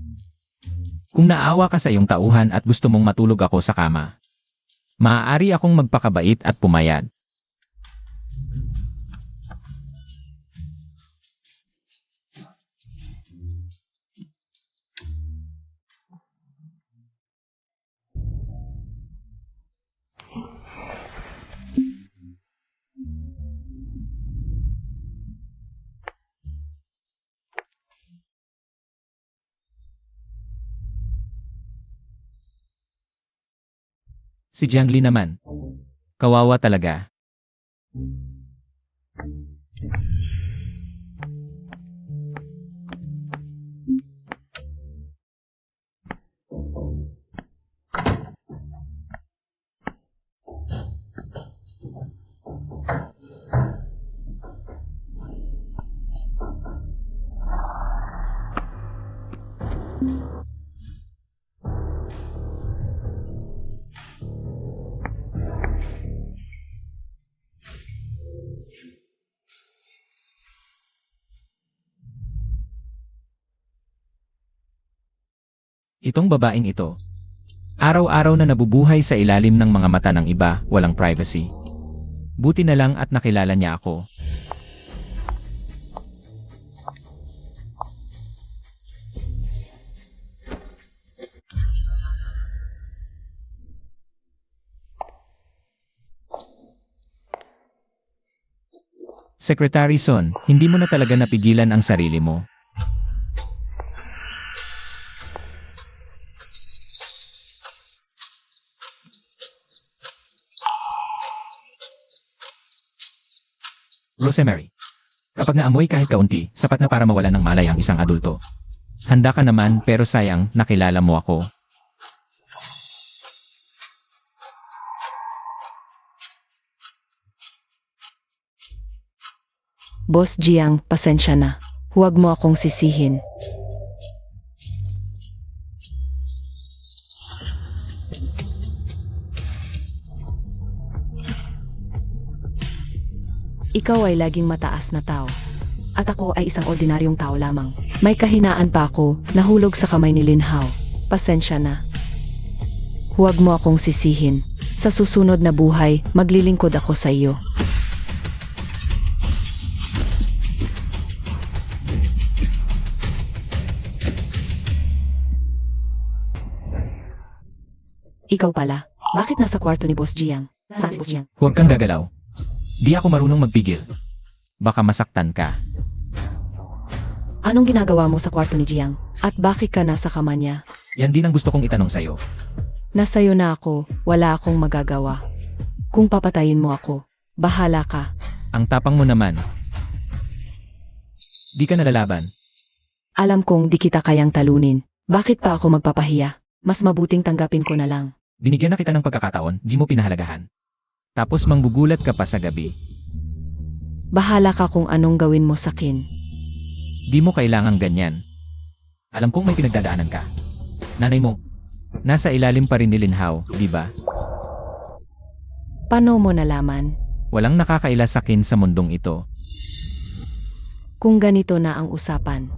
Kung naawa ka sa iyong tauhan at gusto mong matulog ako sa kama, maaari akong magpakabait at pumayag. Si Jiangli naman. Kawawa talaga. Itong babaeng ito, araw-araw na nabubuhay sa ilalim ng mga mata ng iba, walang privacy. Buti na lang at nakilala niya ako. Secretary Son, hindi mo na talaga napigilan ang sarili mo. Rosemary. Kapag naamoy kahit kaunti, sapat na para mawalan ng malay ang isang adulto. Handa ka naman pero sayang, nakilala mo ako. Boss Jiang, pasensya na. Huwag mo akong sisihin. Ikaw ay laging mataas na tao. At ako ay isang ordinaryong tao lamang. May kahinaan pa ako, nahulog sa kamay ni Lin Hao. Pasensya na. Huwag mo akong sisihin. Sa susunod na buhay, maglilingkod ako sa iyo. Ikaw pala, bakit nasa kwarto ni Boss Jiang? Saan si Boss Jiang? Huwag kang gagalaw. Di ako marunong magpigil. Baka masaktan ka. Anong ginagawa mo sa kwarto ni Jiang? At bakit ka nasa kama niya? Yan din ang gusto kong itanong sa'yo. Nasa'yo na ako, wala akong magagawa. Kung papatayin mo ako, bahala ka. Ang tapang mo naman. Di ka nalalaban. Alam kong di kita kayang talunin. Bakit pa ako magpapahiya? Mas mabuting tanggapin ko na lang. Binigyan na kita ng pagkakataon, di mo pinahalagahan. Tapos manggugulat ka pa sa gabi. Bahala ka kung anong gawin mo sakin. Di mo kailangang ganyan. Alam kong may pinagdadaanan ka. Nanay mo, nasa ilalim pa rin ni Lin Hao, di ba? Paano mo nalaman? Walang nakakaila sa akin sa mundong ito. Kung ganito na ang usapan.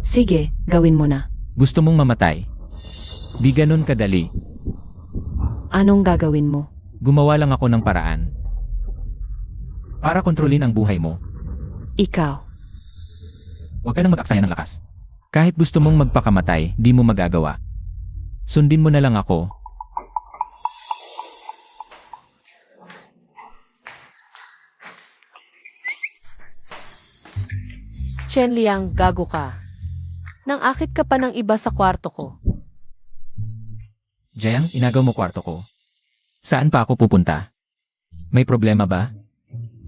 Sige, gawin mo na. Gusto mong mamatay. Di ganun kadali. Anong gagawin mo? Gumawa lang ako ng paraan. Para kontrolin ang buhay mo. Ikaw. Huwag ka nang mag-aksaya ng lakas. Kahit gusto mong magpakamatay, di mo magagawa. Sundin mo na lang ako. Chen Liang, gago ka. Nang akit ka pa ng iba sa kwarto ko. Jiang, inagaw mo kwarto ko. Saan pa ako pupunta? May problema ba?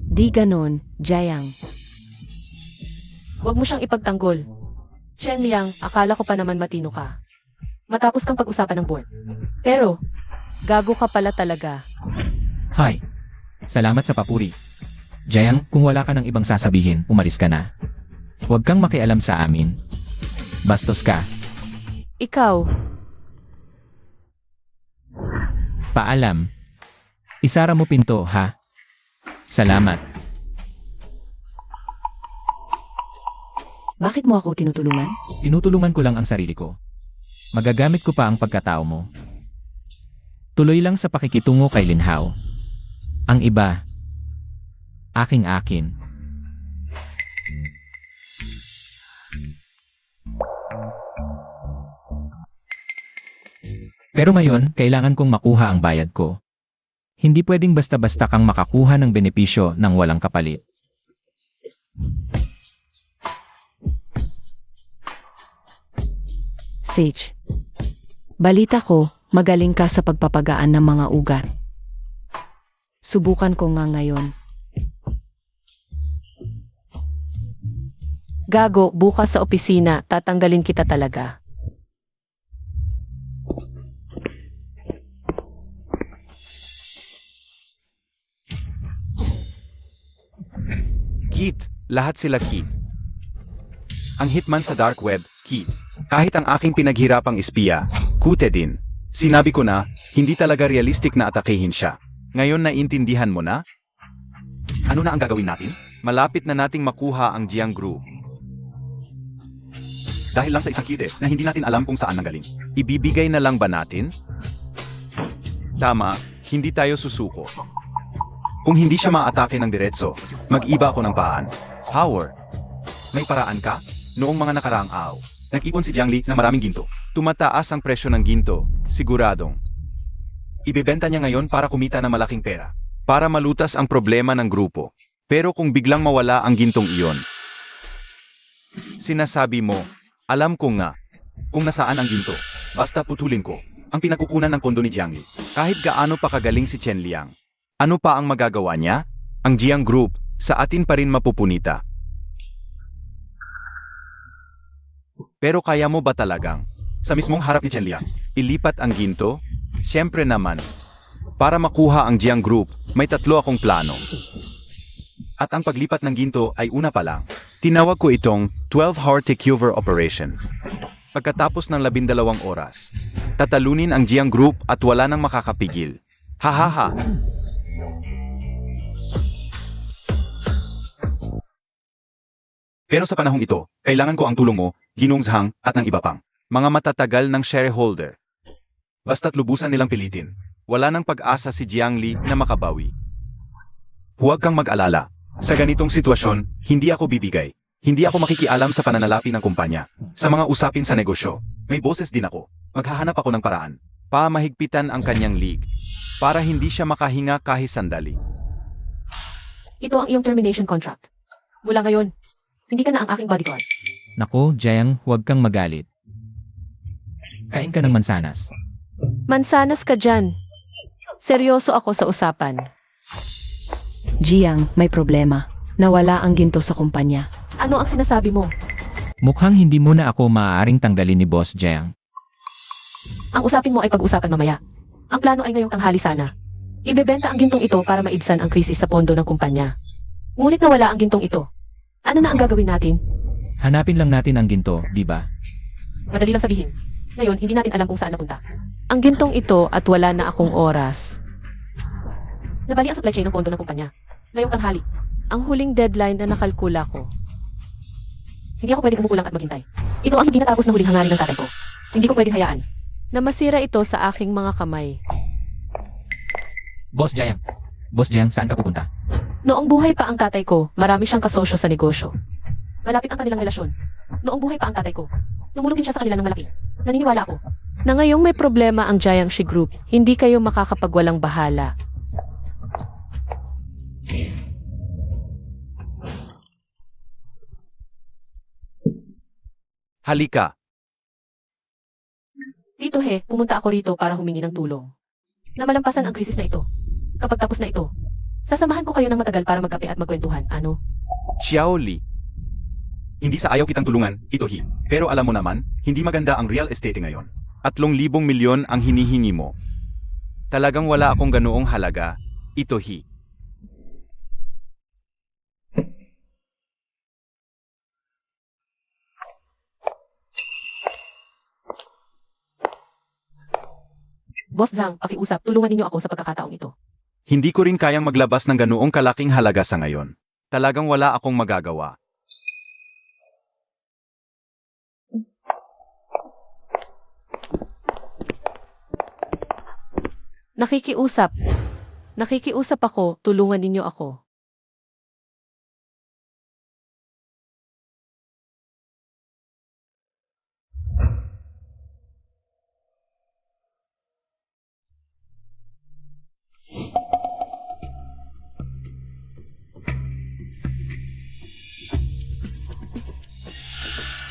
Di ganon, Jiang. Huwag mo siyang ipagtanggol. Chen Liang, akala ko pa naman matino ka. Matapos kang pag-usapan ng board. Pero, gago ka pala talaga. Hi. Salamat sa papuri. Jiang, kung wala ka ng ibang sasabihin, umalis ka na. Huwag kang makialam sa amin. Bastos ka. Ikaw, Paalam. Isara mo pinto, ha? Salamat. Bakit mo ako tinutulungan? Tinutulungan ko lang ang sarili ko. Magagamit ko pa ang pagkatao mo. Tuloy lang sa pakikitungo kay Linhao. Ang iba, aking-akin. Pero ngayon, kailangan kong makuha ang bayad ko. Hindi pwedeng basta-basta kang makakuha ng benepisyo ng walang kapalit. Sage. Balita ko, magaling ka sa pagpapagaan ng mga ugat. Subukan ko nga ngayon. gago, bukas sa opisina, tatanggalin kita talaga. Kit, lahat sila Kit. Ang hitman sa dark web, Kit. Kahit ang aking pinaghirapang espiya, Kute din. Sinabi ko na, hindi talaga realistic na atakehin siya. Ngayon naintindihan mo na? Ano na ang gagawin natin? Malapit na nating makuha ang Jiang Group. Dahil lang sa isang Kite na hindi natin alam kung saan nanggaling. Ibibigay na lang ba natin? Tama, hindi tayo susuko. Kung hindi siya maatake ng diretso, mag-iba ako ng paan. Howard, may paraan ka? Noong mga nakaraang araw, nag-ipon si Jiang Li na maraming ginto. Tumataas ang presyo ng ginto, siguradong. Ibebenta niya ngayon para kumita ng malaking pera. Para malutas ang problema ng grupo. Pero kung biglang mawala ang gintong iyon, sinasabi mo, alam ko nga, kung nasaan ang ginto, basta putulin ko, ang pinagkukunan ng pondo ni Jiang Li. Kahit gaano pa kagaling si Chen Liang. Ano pa ang magagawa niya? Ang Jiang Group, sa atin pa rin mapupunita. Pero kaya mo ba talagang, sa mismong harap ni Chen Liang, ilipat ang ginto? Siyempre naman. Para makuha ang Jiang Group, may 3 akong plano. At ang paglipat ng ginto ay una pa lang. Tinawag ko itong 12-hour takeover operation. Pagkatapos ng 12 oras, tatalunin ang Jiang Group at wala nang makakapigil. Hahaha! Pero sa panahong ito, kailangan ko ang tulong mo, Ginong Zhang, at ng iba pang mga matatagal ng shareholder. Basta't lubusan nilang pilitin. Wala nang pag-asa si Jiang Li na makabawi. Huwag kang mag-alala. Sa ganitong sitwasyon, hindi ako bibigay. Hindi ako makikialam sa pananalapi ng kumpanya. Sa mga usapin sa negosyo, may boses din ako. Maghahanap ako ng paraan. Pamahigpitan ang kanyang league. Para hindi siya makahinga kahit sandali. Ito ang iyong termination contract. Mula ngayon, hindi ka na ang aking bodyguard. Nako, Jiang, huwag kang magalit. Kain ka ng mansanas. Mansanas ka dyan. Seryoso ako sa usapan. Jiang, may problema. Nawala ang ginto sa kumpanya. Ano ang sinasabi mo? Mukhang hindi mo na ako maaaring tanggalin ni Boss Jiang. Ang usapin mo ay pag-usapan mamaya. Ang plano ay ngayong tanghali sana. Ibebenta ang gintong ito para maibsan ang krisis sa pondo ng kumpanya. Ngunit nawala ang gintong ito. Ano na ang gagawin natin? Hanapin lang natin ang ginto, di ba? Madali lang sabihin. Ngayon, hindi natin alam kung saan napunta. Ang gintong ito at wala na akong oras. Nabali ang supply chain ng pondo ng kumpanya. Ngayong tanghali. Ang huling deadline na nakalkula ko. Hindi ako pwedeng umukulang at maghintay. Ito ang hindi natapos na huling hangarin ng tatay ko. Hindi ko pwedeng hayaan. Na masira ito sa aking mga kamay. Boss Jiang. Boss Jiang, saan ka pupunta? Noong buhay pa ang tatay ko, marami siyang kasosyo sa negosyo. Malapit ang kanilang relasyon. Noong buhay pa ang tatay ko. Tumulong din siya sa kanila ng malaki. Naniniwala ako. Na ngayong may problema ang Jiangxi Group, hindi kayo makakapagwalang bahala. Halika. Tito He, pumunta ako rito para humingi ng tulong. Na malampasan ang krisis na ito. Kapag tapos na ito, sasamahan ko kayo ng matagal para magkape at magkwentuhan. Ano? Xiao Li. Hindi sa ayaw kitang tulungan, Itohi. Pero alam mo naman, hindi maganda ang real estate ngayon. At 3,000 milyon ang hinihingi mo. Talagang wala akong ganoong halaga, Itohi. Boss Zhang, pakiusap, tulungan ninyo ako sa pagkakataong ito. Hindi ko rin kayang maglabas ng ganoong kalaking halaga sa ngayon. Talagang wala akong magagawa. Nakikiusap. Nakikiusap ako, tulungan ninyo ako.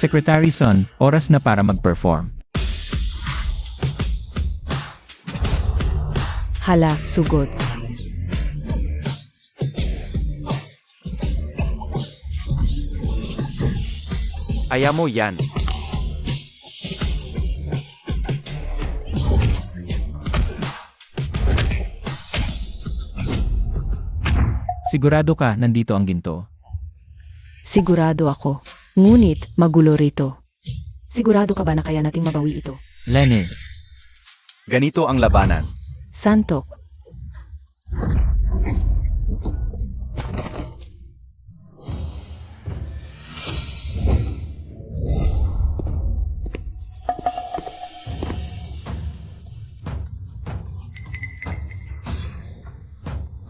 Secretary Son, oras na para mag-perform. Hala, sugod. Aya mo yan. Sigurado ka nandito ang ginto. Sigurado ako. Ngunit, magulo rito. Sigurado ka ba na kaya nating mabawi ito? Lenny, Ganito ang labanan. Santok.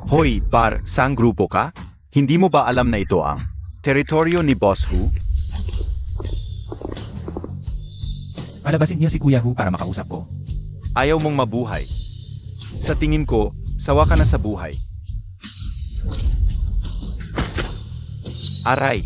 Hoy, par, sang grupo ka? Hindi mo ba alam na ito ang teritoryo ni Boss Hu? palabasin niyo si Kuya Hu para makausap ko. Ayaw mong mabuhay. Sa tingin ko, sawa ka na sa buhay. Aray.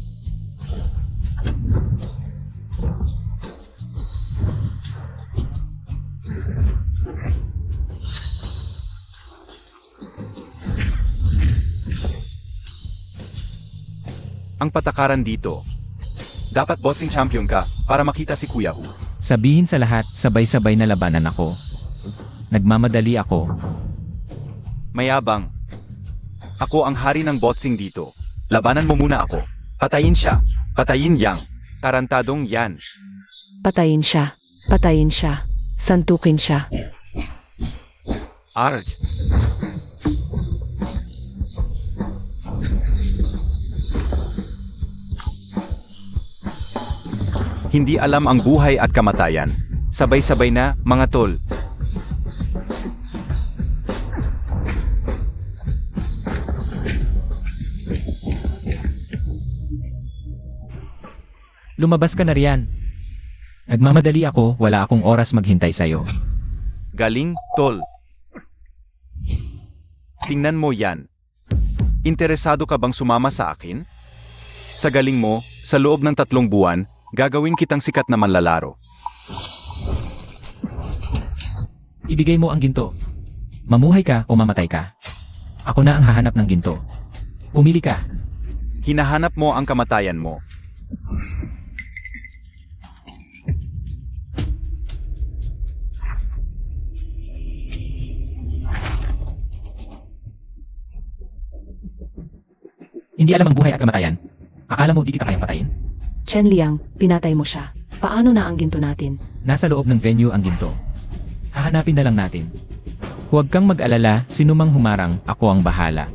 Ang patakaran dito. Dapat boxing champion ka para makita si Kuya Hu. Sabihin sa lahat, sabay-sabay na labanan ako. Nagmamadali ako. Mayabang. Ako ang hari ng boxing dito. Labanan mo muna ako. Patayin siya. Patayin yang. Tarantadong yan. Patayin siya. Patayin siya. Santukin siya. Arg. Hindi alam ang buhay at kamatayan. Sabay-sabay na, mga tol. Lumabas ka na riyan. Nagmamadali ako, wala akong oras maghintay sa'yo. Galing, tol. Tingnan mo yan. Interesado ka bang sumama sa akin? Sa galing mo, sa loob ng 3 buwan, gagawin kitang sikat na manlalaro. Ibigay mo ang ginto. Mamuhay ka o mamatay ka. Ako na ang hahanap ng ginto. Pumili ka. Hinahanap mo ang kamatayan mo. Hindi alam ang buhay at kamatayan. Akala mo di kita kayang patayin? Chen Liang, pinatay mo siya. Paano na ang ginto natin? Nasa loob ng venue ang ginto. Hahanapin na lang natin. Huwag kang mag-alala, sinumang humarang, ako ang bahala.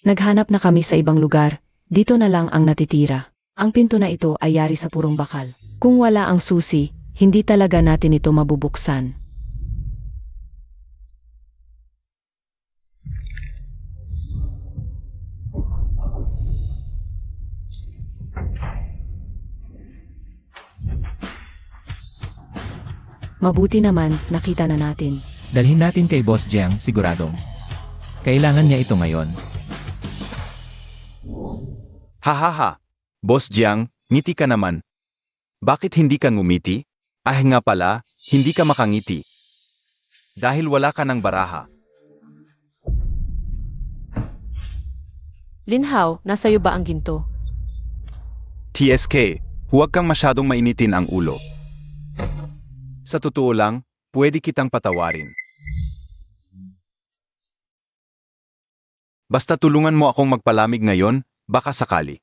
Naghanap na kami sa ibang lugar, dito na lang ang natitira. Ang pinto na ito ay yari sa purong bakal. Kung wala ang susi, hindi talaga natin ito mabubuksan. Mabuti naman, nakita na natin. Dalhin natin kay Boss Jiang siguradong. Kailangan niya ito ngayon. Hahaha. Boss Jiang, ngiti ka naman. Bakit hindi ka ngumiti? Ah nga pala, hindi ka makangiti. Dahil wala ka ng baraha. Linhao, nasa'yo ba ang ginto? TSK, huwag kang masyadong mainitin ang ulo. Sa totoo lang, pwede kitang patawarin. Basta tulungan mo akong magpalamig ngayon, baka sakali.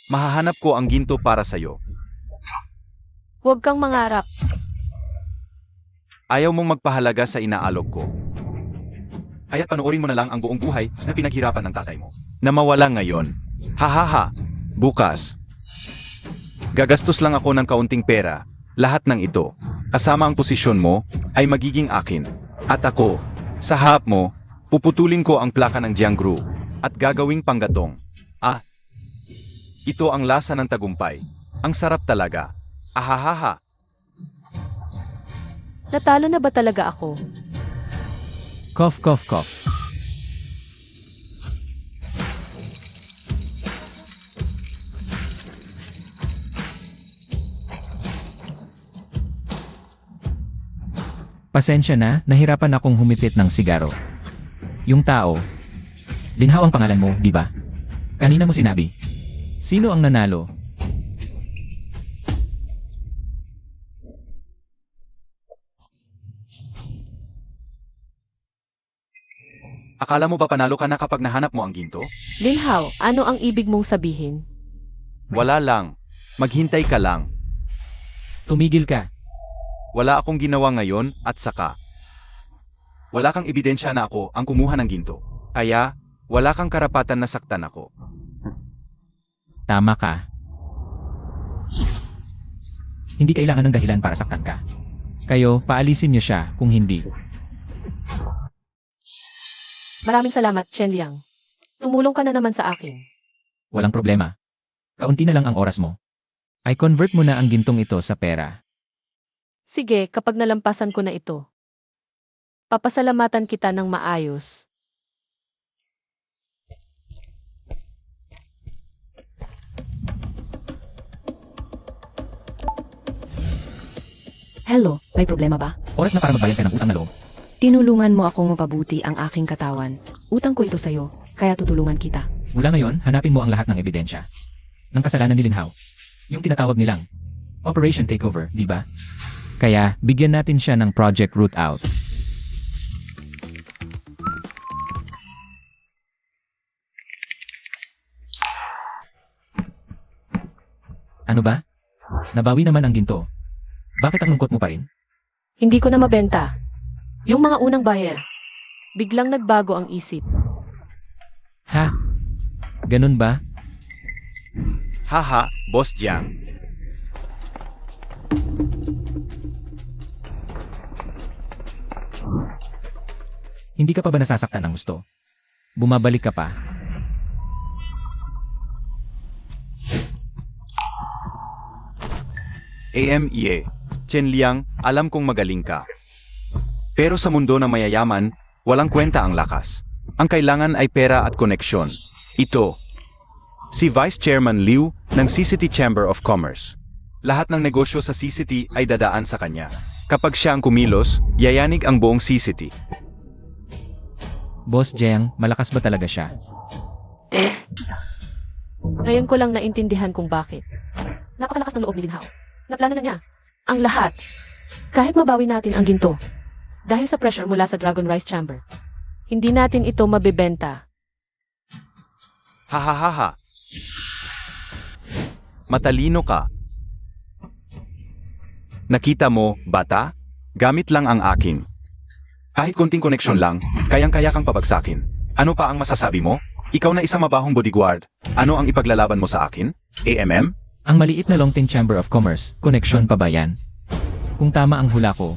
Mahahanap ko ang ginto para sa'yo. Huwag kang mangarap. Ayaw mong magpahalaga sa inaalok ko. Kaya't panoorin mo na lang ang buong buhay na pinaghirapan ng tatay mo. Na mawala ngayon. Hahaha. Bukas. Gagastos lang ako ng kaunting pera. Lahat ng ito, kasama ang posisyon mo, ay magiging akin. At ako, sa harap mo, puputulin ko ang plaka ng Jiangru at gagawing panggatong. Ah, ito ang lasa ng tagumpay. Ang sarap talaga. Ahahaha. Natalo na ba talaga ako? Cough, cough, cough. Pasensya na, nahirapan akong humipit ng sigaro. Yung tao. Linhao ang pangalan mo, di ba? Kanina mo sinabi. Sino ang nanalo? Akala mo ba panalo ka na kapag nahanap mo ang ginto? Linhao, ano ang ibig mong sabihin? Wala lang. Maghintay ka lang. Tumigil ka. Wala akong ginawa ngayon at saka. Wala kang ebidensya na ako ang kumuha ng ginto. Kaya, wala kang karapatan na saktan ako. Tama ka. Hindi kailangan ng dahilan para saktan ka. Kayo, paalisin niyo siya kung hindi. Maraming salamat, Chen Liang. Tumulong ka na naman sa akin. Walang problema. Kaunti na lang ang oras mo. Ay convert mo na ang gintong ito sa pera. Sige, kapag nalampasan ko na ito. Papasalamatan kita ng maayos. Hello, may problema ba? Oras na para magbayad ka ng utang na loob. Tinulungan mo akong mapabuti ang aking katawan. Utang ko ito sa'yo, kaya tutulungan kita. Mula ngayon, hanapin mo ang lahat ng ebidensya ng kasalanan ni Linhao. Yung tinatawag nilang Operation Takeover, di ba? Kaya, bigyan natin siya ng Project Root Out. Ano ba? Nabawi naman ang ginto. Bakit ang lungkot mo pa rin? Hindi ko na mabenta. Yung mga unang buyer, biglang nagbago ang isip. Ha? Ganun ba? Haha, Boss Jiang. Hindi ka pa ba nasasaktan ng gusto? Bumabalik ka pa? AMEA. Chen Liang, alam kong magaling ka. Pero sa mundo na mayayaman, walang kwenta ang lakas. Ang kailangan ay pera at koneksyon. Ito. Si Vice Chairman Liu ng CCT Chamber of Commerce. Lahat ng negosyo sa CCT ay dadaan sa kanya. Kapag siya ang kumilos, yayanig ang buong CCT. Boss Jiang, malakas ba talaga siya? Ngayon ko lang naintindihan kung bakit. Napakalakas ng loob ni Linhao. Naplano na niya. Ang lahat. Kahit mabawi natin ang ginto. Dahil sa pressure mula sa Dragon Rice Chamber. Hindi natin ito mabebenta. Hahaha. Matalino ka. Nakita mo, bata? Gamit lang ang akin. Kahit konting koneksyon lang, kayang-kaya kang pabagsakin. Ano pa ang masasabi mo? Ikaw na isang mabahong bodyguard. Ano ang ipaglalaban mo sa akin? AMM? Ang maliit na Longting Chamber of Commerce, koneksyon pa ba yan? Kung tama ang hula ko,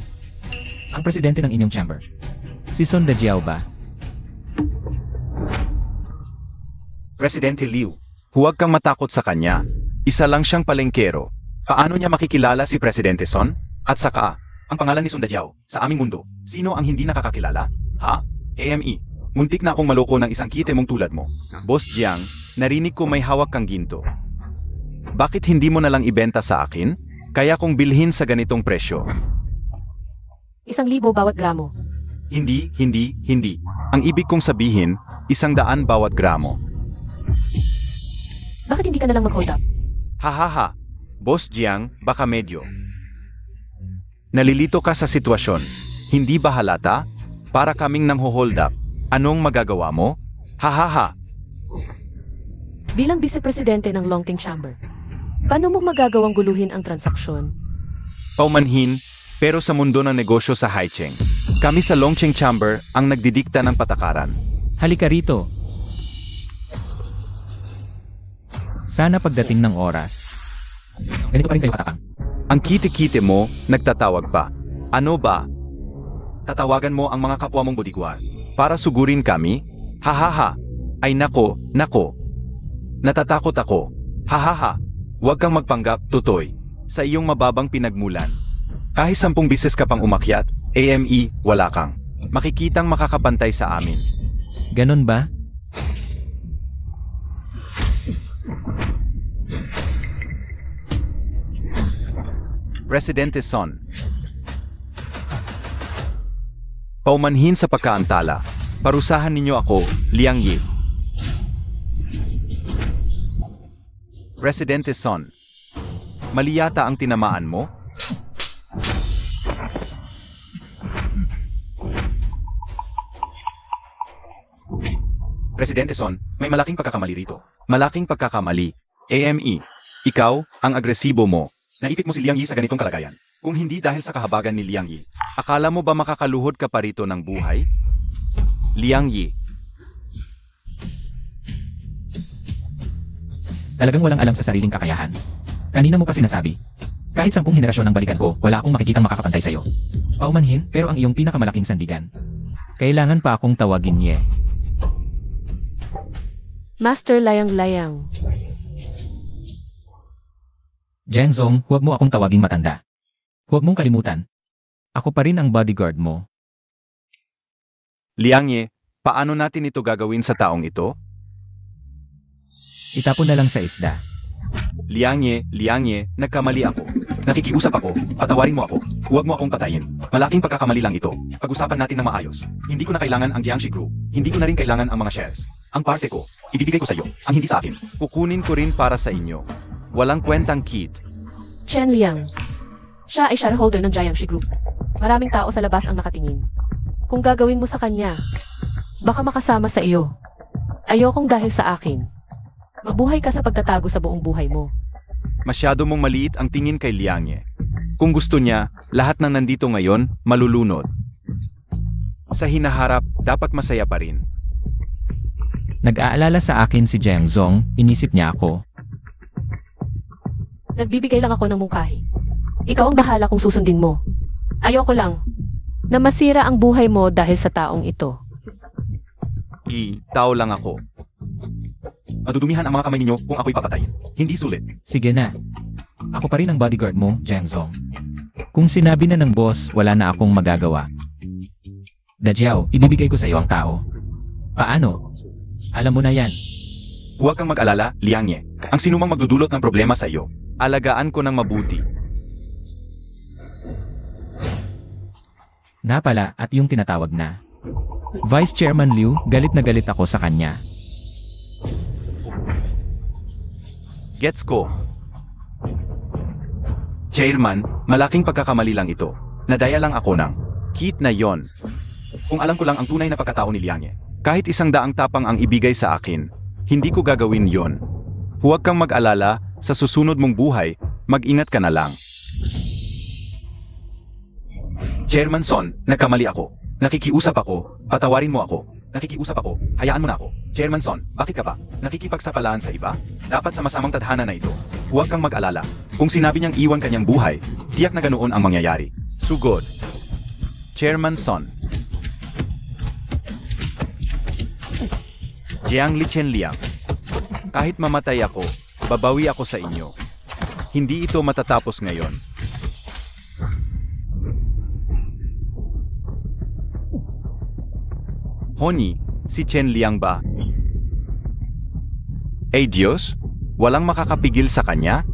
ang presidente ng inyong chamber. Si Son Dajiao ba? Presidente Liu, huwag kang matakot sa kanya. Isa lang siyang palengkero. Paano niya makikilala si Presidente Son? At saka, ang pangalan ni Son Dajiao, sa aming mundo, sino ang hindi nakakakilala? Ha? AME, muntik na akong maloko ng isang kite mong tulad mo. Boss Jiang, narinig ko may hawak kang ginto. Bakit hindi mo nalang ibenta sa akin? Kaya kong bilhin sa ganitong presyo. 1,000 bawat gramo. Hindi. Ang ibig kong sabihin, 100 bawat gramo. Bakit hindi ka nalang mag-hold up? Hahaha. Boss Jiang, baka medyo. Nalilito ka sa sitwasyon. Hindi ba halata? Para kaming nang hold up. Anong magagawa mo? Hahaha. Bilang vice-presidente ng Longting Chamber, paano mo magagawang guluhin ang transaksyon? Paumanhin, pero sa mundo ng negosyo sa Haicheng. Kami sa Longcheng Chamber ang nagdidikta ng patakaran. Halika rito. Sana pagdating ng oras. Ganito pa rin kayo katakang. Ang kite-kite mo, nagtatawag pa. Ano ba? Tatawagan mo ang mga kapwa mong bodyguard para sugurin kami? Hahaha. Ay nako. Natatakot ako. Hahaha. Huwag kang magpanggap, Tutoy, sa iyong mababang pinagmulan. Kahit 10 bisis ka pang umakyat, AME, wala kang makikitang makakapantay sa amin. Ganon ba? Presidente Son. Paumanhin sa pagkaantala. Parusahan ninyo ako, Liang Yi. Presidente Son. Mali yata ang tinamaan mo? Presidente Son, may malaking pagkakamali rito. Malaking pagkakamali. AME, ikaw, ang agresibo mo. Naipit mo si Liang Yi sa ganitong kalagayan. Kung hindi dahil sa kahabagan ni Liang Yi, akala mo ba makakaluhod ka pa rito ng buhay? Liang Yi. Talagang walang alam sa sariling kakayahan. Kanina mo pa sinasabi. Kahit 10 henerasyon ang balikan ko, wala akong makikitang makakapantay sa'yo. Paumanhin, pero ang iyong pinakamalaking sandigan. Kailangan pa akong tawagin niya. Master Layang-Layang. Jenzong, huwag mo akong tawaging matanda. Huwag mong kalimutan. Ako pa rin ang bodyguard mo. Liang Yi, paano natin ito gagawin sa taong ito? Itapon na lang sa isda. Liang Yi, nagkamali ako. Nakikiusap ako, patawarin mo ako. Huwag mo akong patayin. Malaking pagkakamali lang ito. Pag-usapan natin ng maayos. Hindi ko na kailangan ang Jiangxi Group. Hindi ko na rin kailangan ang mga shares. Ang parte ko, ibibigay ko sa iyo. Ang hindi sa akin. Kukunin ko rin para sa inyo. Walang kwentang kid. Chen Liang. Siya ay shareholder ng Jiangxi Group. Maraming tao sa labas ang nakatingin. Kung gagawin mo sa kanya, baka makasama sa iyo. Ayokong dahil sa akin. Mabuhay ka sa pagtatago sa buong buhay mo. Masyado mong maliit ang tingin kay Liang Yi. Kung gusto niya, lahat ng nandito ngayon, malulunod. Sa hinaharap, dapat masaya pa rin. Nag-aalala sa akin si Jenzong, inisip niya ako. Nagbibigay lang ako ng mungkahi. Ikaw ang bahala kung susundin mo. Ayoko lang na masira ang buhay mo dahil sa taong ito. Tao lang ako. Madudumihan ang mga kamay ninyo kung ako'y papatayin. Hindi sulit. Sige na. Ako pa rin ang bodyguard mo, Jenzong. Kung sinabi na ng boss, wala na akong magagawa. Dajiao, ibibigay ko sa iyo ang tao. Paano? Alam mo na yan. Huwag kang mag-alala, Liang Yi. Ang sinumang magdudulot ng problema sa iyo, alagaan ko ng mabuti. Na pala, at yung tinatawag na. Vice Chairman Liu, galit na galit ako sa kanya. Gets ko. Chairman, malaking pagkakamali lang ito. Nadaya lang ako ng kit na yon. Kung alam ko lang ang tunay na pagkatao ni Liang Yi, kahit 100 tapang ang ibigay sa akin, hindi ko gagawin yon. Huwag kang mag-alala, sa susunod mong buhay, mag-ingat ka na lang. Chairman Son, nagkamali ako. Nakikiusap ako, patawarin mo ako. Nakikiusap ako. Hayaan mo na ako. Chairman Son, bakit ka ba? Nakikipagsapalaan sa iba? Dapat sa masamang tadhana na ito. Huwag kang mag-alala. Kung sinabi niyang iwan kanyang buhay, tiyak na ganoon ang mangyayari. Sugod. Chairman Son. Jiang Li Chenliang. Kahit mamatay ako, babawi ako sa inyo. Hindi ito matatapos ngayon. Honi, si Chen Liang ba? Eh Diyos, walang makakapigil sa kanya?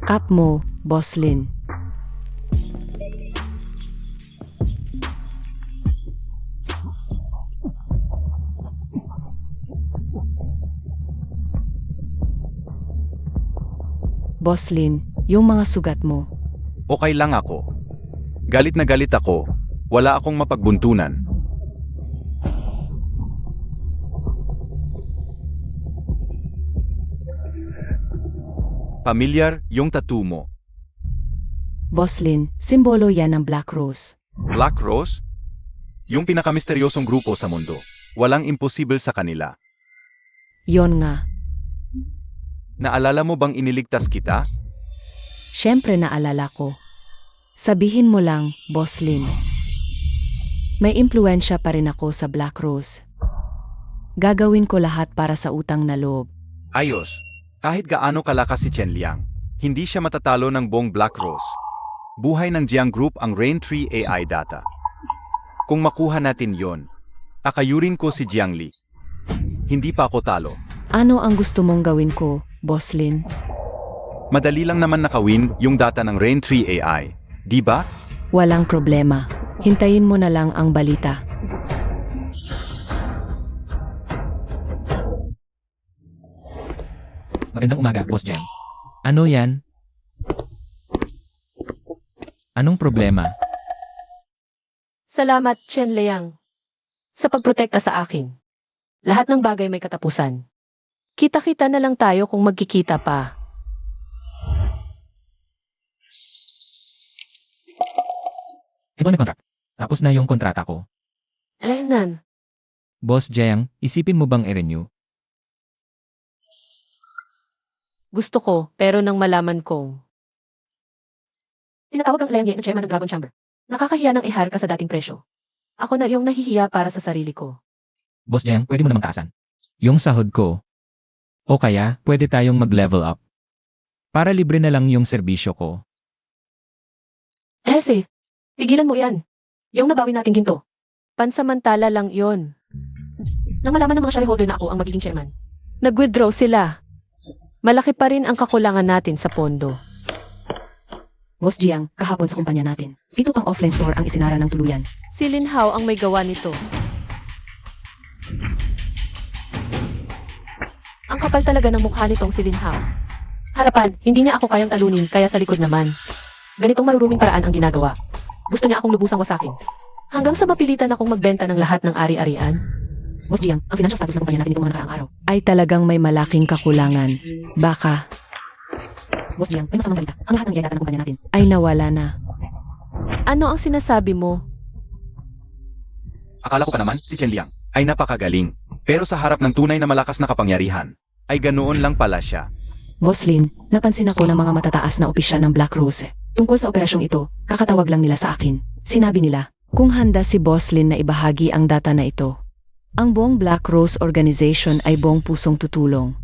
Kap mo, Boss Lin. Boss Lin, yung mga sugat mo. Okay lang ako. Galit na galit ako. Wala akong mapagbuntunan. Pamilyar yung tattoo mo. Boss Lin, simbolo yan ng Black Rose. Black Rose? Yung pinakamisteryosong grupo sa mundo. Walang imposible sa kanila. Yon nga. Naalala mo bang iniligtas kita? Siyempre naalala ko. Sabihin mo lang, Boss Lin. May impluensya pa rin ako sa Black Rose. Gagawin ko lahat para sa utang na loob. Ayos. Kahit gaano kalakas si Chen Liang, hindi siya matatalo ng buong Black Rose. Buhay ng Jiang Group ang Rain Tree AI data. Kung makuha natin yon, akayurin ko si Jiang Li. Hindi pa ako talo. Ano ang gusto mong gawin ko, Boss Lin? Madali lang naman nakawin yung data ng Rain Tree AI, di ba? Walang problema. Hintayin mo na lang ang balita. Magandang umaga, Boss Jen. Ano yan? Anong problema? Salamat, Chen Liang, sa pagprotekta sa akin. Lahat ng bagay may katapusan. Kita-kita na lang tayo kung magkikita pa. Ito na contract. Tapos na yung kontrata ko. Lenan, Boss Jiang, isipin mo bang i-renew? gusto ko, pero nang malaman kong tinatawag ang Liang Ye na chairman ng Dragon Chamber. Nakakahiya nang ihar ka sa dating presyo. Ako na yung nahihiya para sa sarili ko. Boss Jiang, pwede mo namang taasan. Yung sahod ko. O kaya, pwede tayong mag-level up. Para libre na lang yung serbisyo ko. Si, tigilan mo yan. Yung nabawi nating ginto. Pansamantala lang yon. Nang malaman ng mga shareholder na ako ang magiging chairman, nag-withdraw sila. Malaki pa rin ang kakulangan natin sa pondo. Boss Jiang, kahapon sa kumpanya natin, 7 pang offline store ang isinara ng tuluyan. Si Lin Hao ang may gawa nito. Ang kapal talaga ng mukha nitong si Lin Hao. Harapan, hindi niya ako kayang talunin, kaya sa likod naman. Ganitong maruruming paraan ang ginagawa. Gusto niya akong lubusang wasakin. Hanggang sa mapilitan akong magbenta ng lahat ng ari-arian. Boss Jiang, ang financial status ng kumpanya natin itong mga nakaraang araw ay talagang may malaking kakulangan. Baka, Boss Jiang, may masamang balita. Ang lahat ng data ng kumpanya natin ay nawala na. Ano ang sinasabi mo? Akala ko pa naman si Chen Liang ay napakagaling. Pero sa harap ng tunay na malakas na kapangyarihan, ay ganoon lang pala siya. Boss Lin, napansin ako ng mga matataas na opisyal ng Black Rose. Tungkol sa operasyong ito, kakatawag lang nila sa akin. Sinabi nila, kung handa si Boss Lin na ibahagi ang data na ito, ang buong Black Rose Organization ay buong pusong tutulong.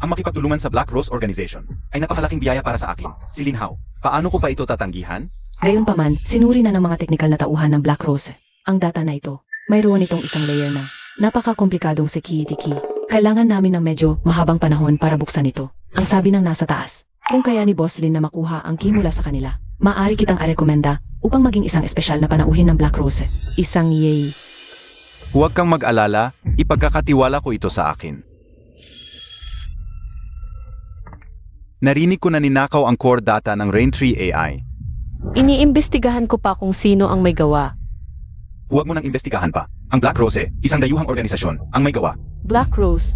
Ang makipagtulungan sa Black Rose Organization ay napakalaking biyaya para sa akin. Si Lin Hao, paano ko pa ito tatanggihan? Gayunpaman, sinuri na ng mga teknikal na tauhan ng Black Rose. Ang data na ito, mayroon itong isang layer na napaka-komplikadong security key. Kailangan namin ng medyo mahabang panahon para buksan ito. Ang sabi ng nasa taas, kung kaya ni Boss Lin na makuha ang key mula sa kanila, maaari kitang arekomenda upang maging isang espesyal na panauhin ng Black Rose. Isang yay. Huwag kang mag-alala, ipagkakatiwala ko ito sa akin. Narinig ko na ninakaw ang core data ng Rain Tree AI. Iniimbestigahan ko pa kung sino ang may gawa. Huwag mo nang imbestigahan pa. Ang Black Rose, isang dayuhang organisasyon, ang may gawa. Black Rose.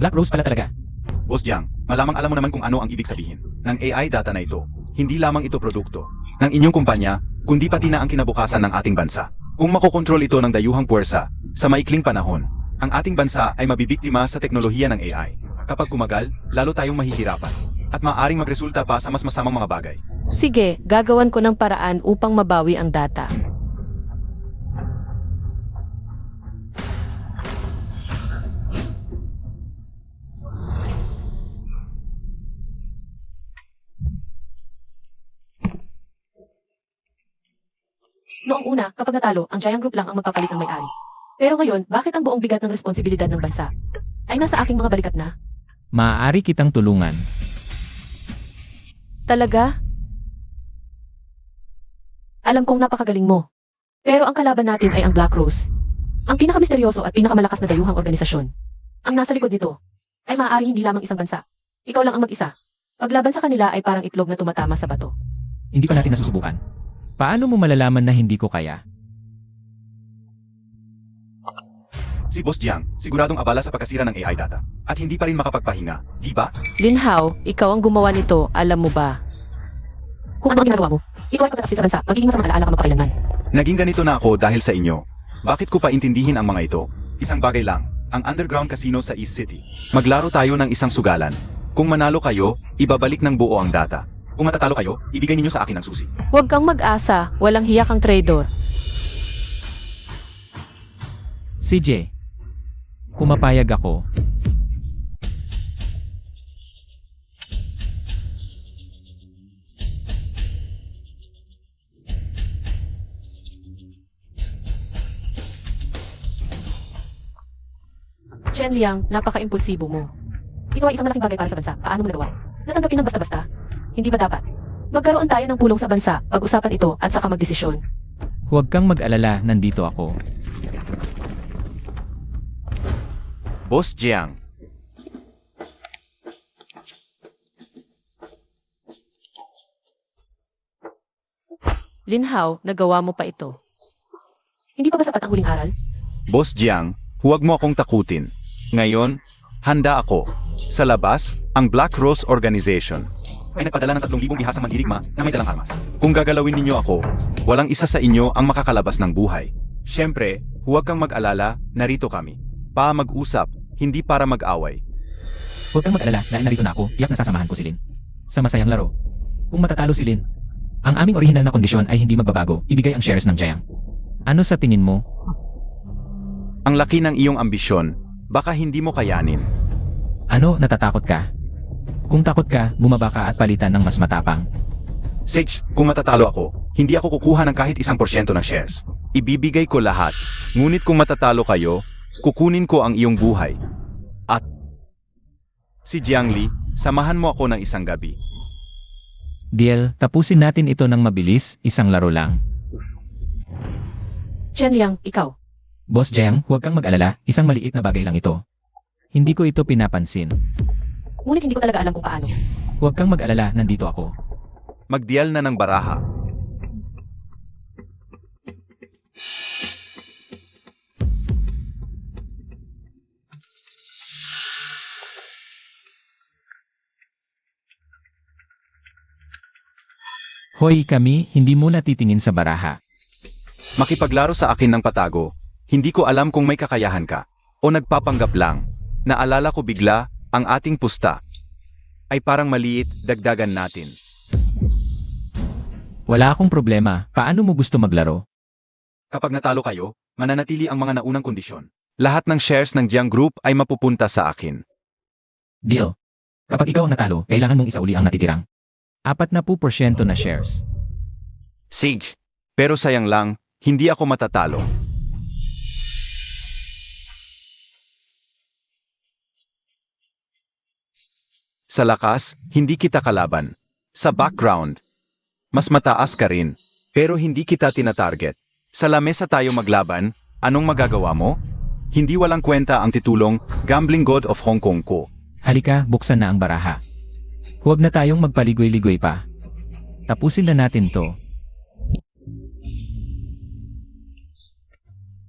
Black Rose pala talaga. Boss Jiang, malamang alam mo naman kung ano ang ibig sabihin ng AI data na ito. hindi lamang ito produkto ng inyong kumpanya, kundi pati na ang kinabukasan ng ating bansa. Kung makokontrol ito ng dayuhang puwersa, sa maikling panahon, ang ating bansa ay mabibiktima sa teknolohiya ng AI. Kapag kumagal, lalo tayong mahihirapan. At maaaring magresulta pa sa mas masamang mga bagay. Sige, gagawan ko ng paraan upang mabawi ang data. Noong una, kapag natalo, ang Giant Group lang ang magpapalit ng may-ari. Pero ngayon, bakit ang buong bigat ng responsibilidad ng bansa ay nasa aking mga balikat na? Maaari kitang tulungan. Talaga? Alam kong napakagaling mo. Pero ang kalaban natin ay ang Black Rose. Ang pinakamisteryoso at pinakamalakas na dayuhang organisasyon. Ang nasa likod nito ay maaaring hindi lamang isang bansa. Ikaw lang ang mag-isa. Paglaban sa kanila ay parang itlog na tumatama sa bato. Hindi pa natin nasusubukan. Paano mo malalaman na hindi ko kaya? Si Boss Jiang, siguradong abala sa pagkasira ng AI data. At hindi pa rin makapagpahinga, di ba? Lin Hao, ikaw ang gumawa nito, alam mo ba? Kung ano ang ginagawa mo, ikaw ay pagkatapsil sa bansa, magiging masamang alaala ka magpakailanman. Naging ganito na ako dahil sa inyo. Bakit ko pa intindihin ang mga ito? Isang bagay lang, ang underground casino sa East City. Maglaro tayo ng isang sugalan. Kung manalo kayo, ibabalik ng buo ang data. Kung matatalo kayo, ibigay ninyo sa akin ang susi. Huwag kang mag-asa, walang hiya kang traidor. CJ, kumapayag ako. Chen Liang, napaka-impulsibo mo. Ito ay isang malaking bagay para sa bansa. Paano mo nagawa? Natanggapin ng basta-basta? Hindi ba dapat? Magkaroon tayo ng pulong sa bansa, pag-usapan ito at saka magdesisyon. Huwag kang mag-alala, nandito ako. Boss Jiang, Lin Hao, nagawa mo pa ito. Hindi pa ba sapat ang huling aral? Boss Jiang, huwag mo akong takutin. Ngayon, handa ako. Sa labas, ang Black Rose Organization ay nagpadala ng 3,000 bihasang mandirigma na may dalang armas. Kung gagalawin ninyo ako, walang isa sa inyo ang makakalabas ng buhay. Siyempre, huwag kang mag-alala, narito kami. Pa mag-usap, hindi para mag-away. Huwag kang mag-alala dahil narito na ako, tiyak nasasamahan ko si Lin. Sa masayang laro. Kung matatalo si Lin, ang aming orihinal na kondisyon ay hindi magbabago, ibigay ang shares ng Jiang. Ano sa tingin mo? Ang laki ng iyong ambisyon, baka hindi mo kayanin. Ano, natatakot ka? Kung takot ka, bumaba ka at palitan ng mas matapang. Sage, kung matatalo ako, hindi ako kukuha ng kahit 1% ng shares. Ibibigay ko lahat. Ngunit kung matatalo kayo, kukunin ko ang iyong buhay. At si Jiang Li, samahan mo ako ng isang gabi. Deal, tapusin natin ito ng mabilis, isang laro lang. Chen Liang, ikaw. Boss Jiang, huwag kang mag-alala, isang maliit na bagay lang ito. Hindi ko ito pinapansin. Ngunit hindi ko talaga alam kung paano. Huwag kang mag-alala, nandito ako. Magdial na ng baraha. Hoy kami, hindi muna titingin sa baraha. Makipaglaro sa akin ng patago. Hindi ko alam kung may kakayahan ka. O nagpapanggap lang. Naalala ko bigla, ang ating pusta ay parang maliit, dagdagan natin. Wala akong problema, paano mo gusto maglaro? Kapag natalo kayo, mananatili ang mga naunang kondisyon. Lahat ng shares ng Jiang Group ay mapupunta sa akin. Deal. Kapag ikaw ang natalo, kailangan mong isauli ang natitirang 40% na shares. Sage, pero sayang lang, hindi ako matatalo. Sa lakas, hindi kita kalaban. Sa background, mas mataas ka rin. Pero hindi kita tinatarget. Sa lamesa tayo maglaban, anong magagawa mo? Hindi walang kwenta ang titulong Gambling God of Hong Kong ko. Halika, buksan na ang baraha. Huwag na tayong magpaligoy-ligoy pa. Tapusin na natin to.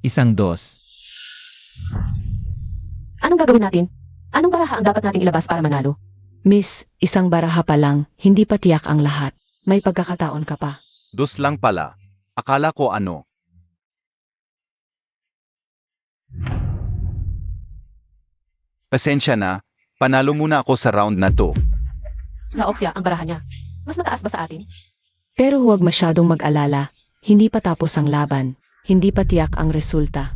1, 2. Anong gagawin natin? Anong baraha ang dapat nating ilabas para manalo? Miss, isang baraha pa lang, hindi pa tiyak ang lahat. May pagkakataon ka pa. Dos lang pala. Akala ko ano. Pasensya na, panalo muna ako sa round na to. Sa Oxia, ang baraha niya. Mas mataas ba sa atin? Pero huwag masyadong mag-alala. Hindi pa tapos ang laban. Hindi pa tiyak ang resulta.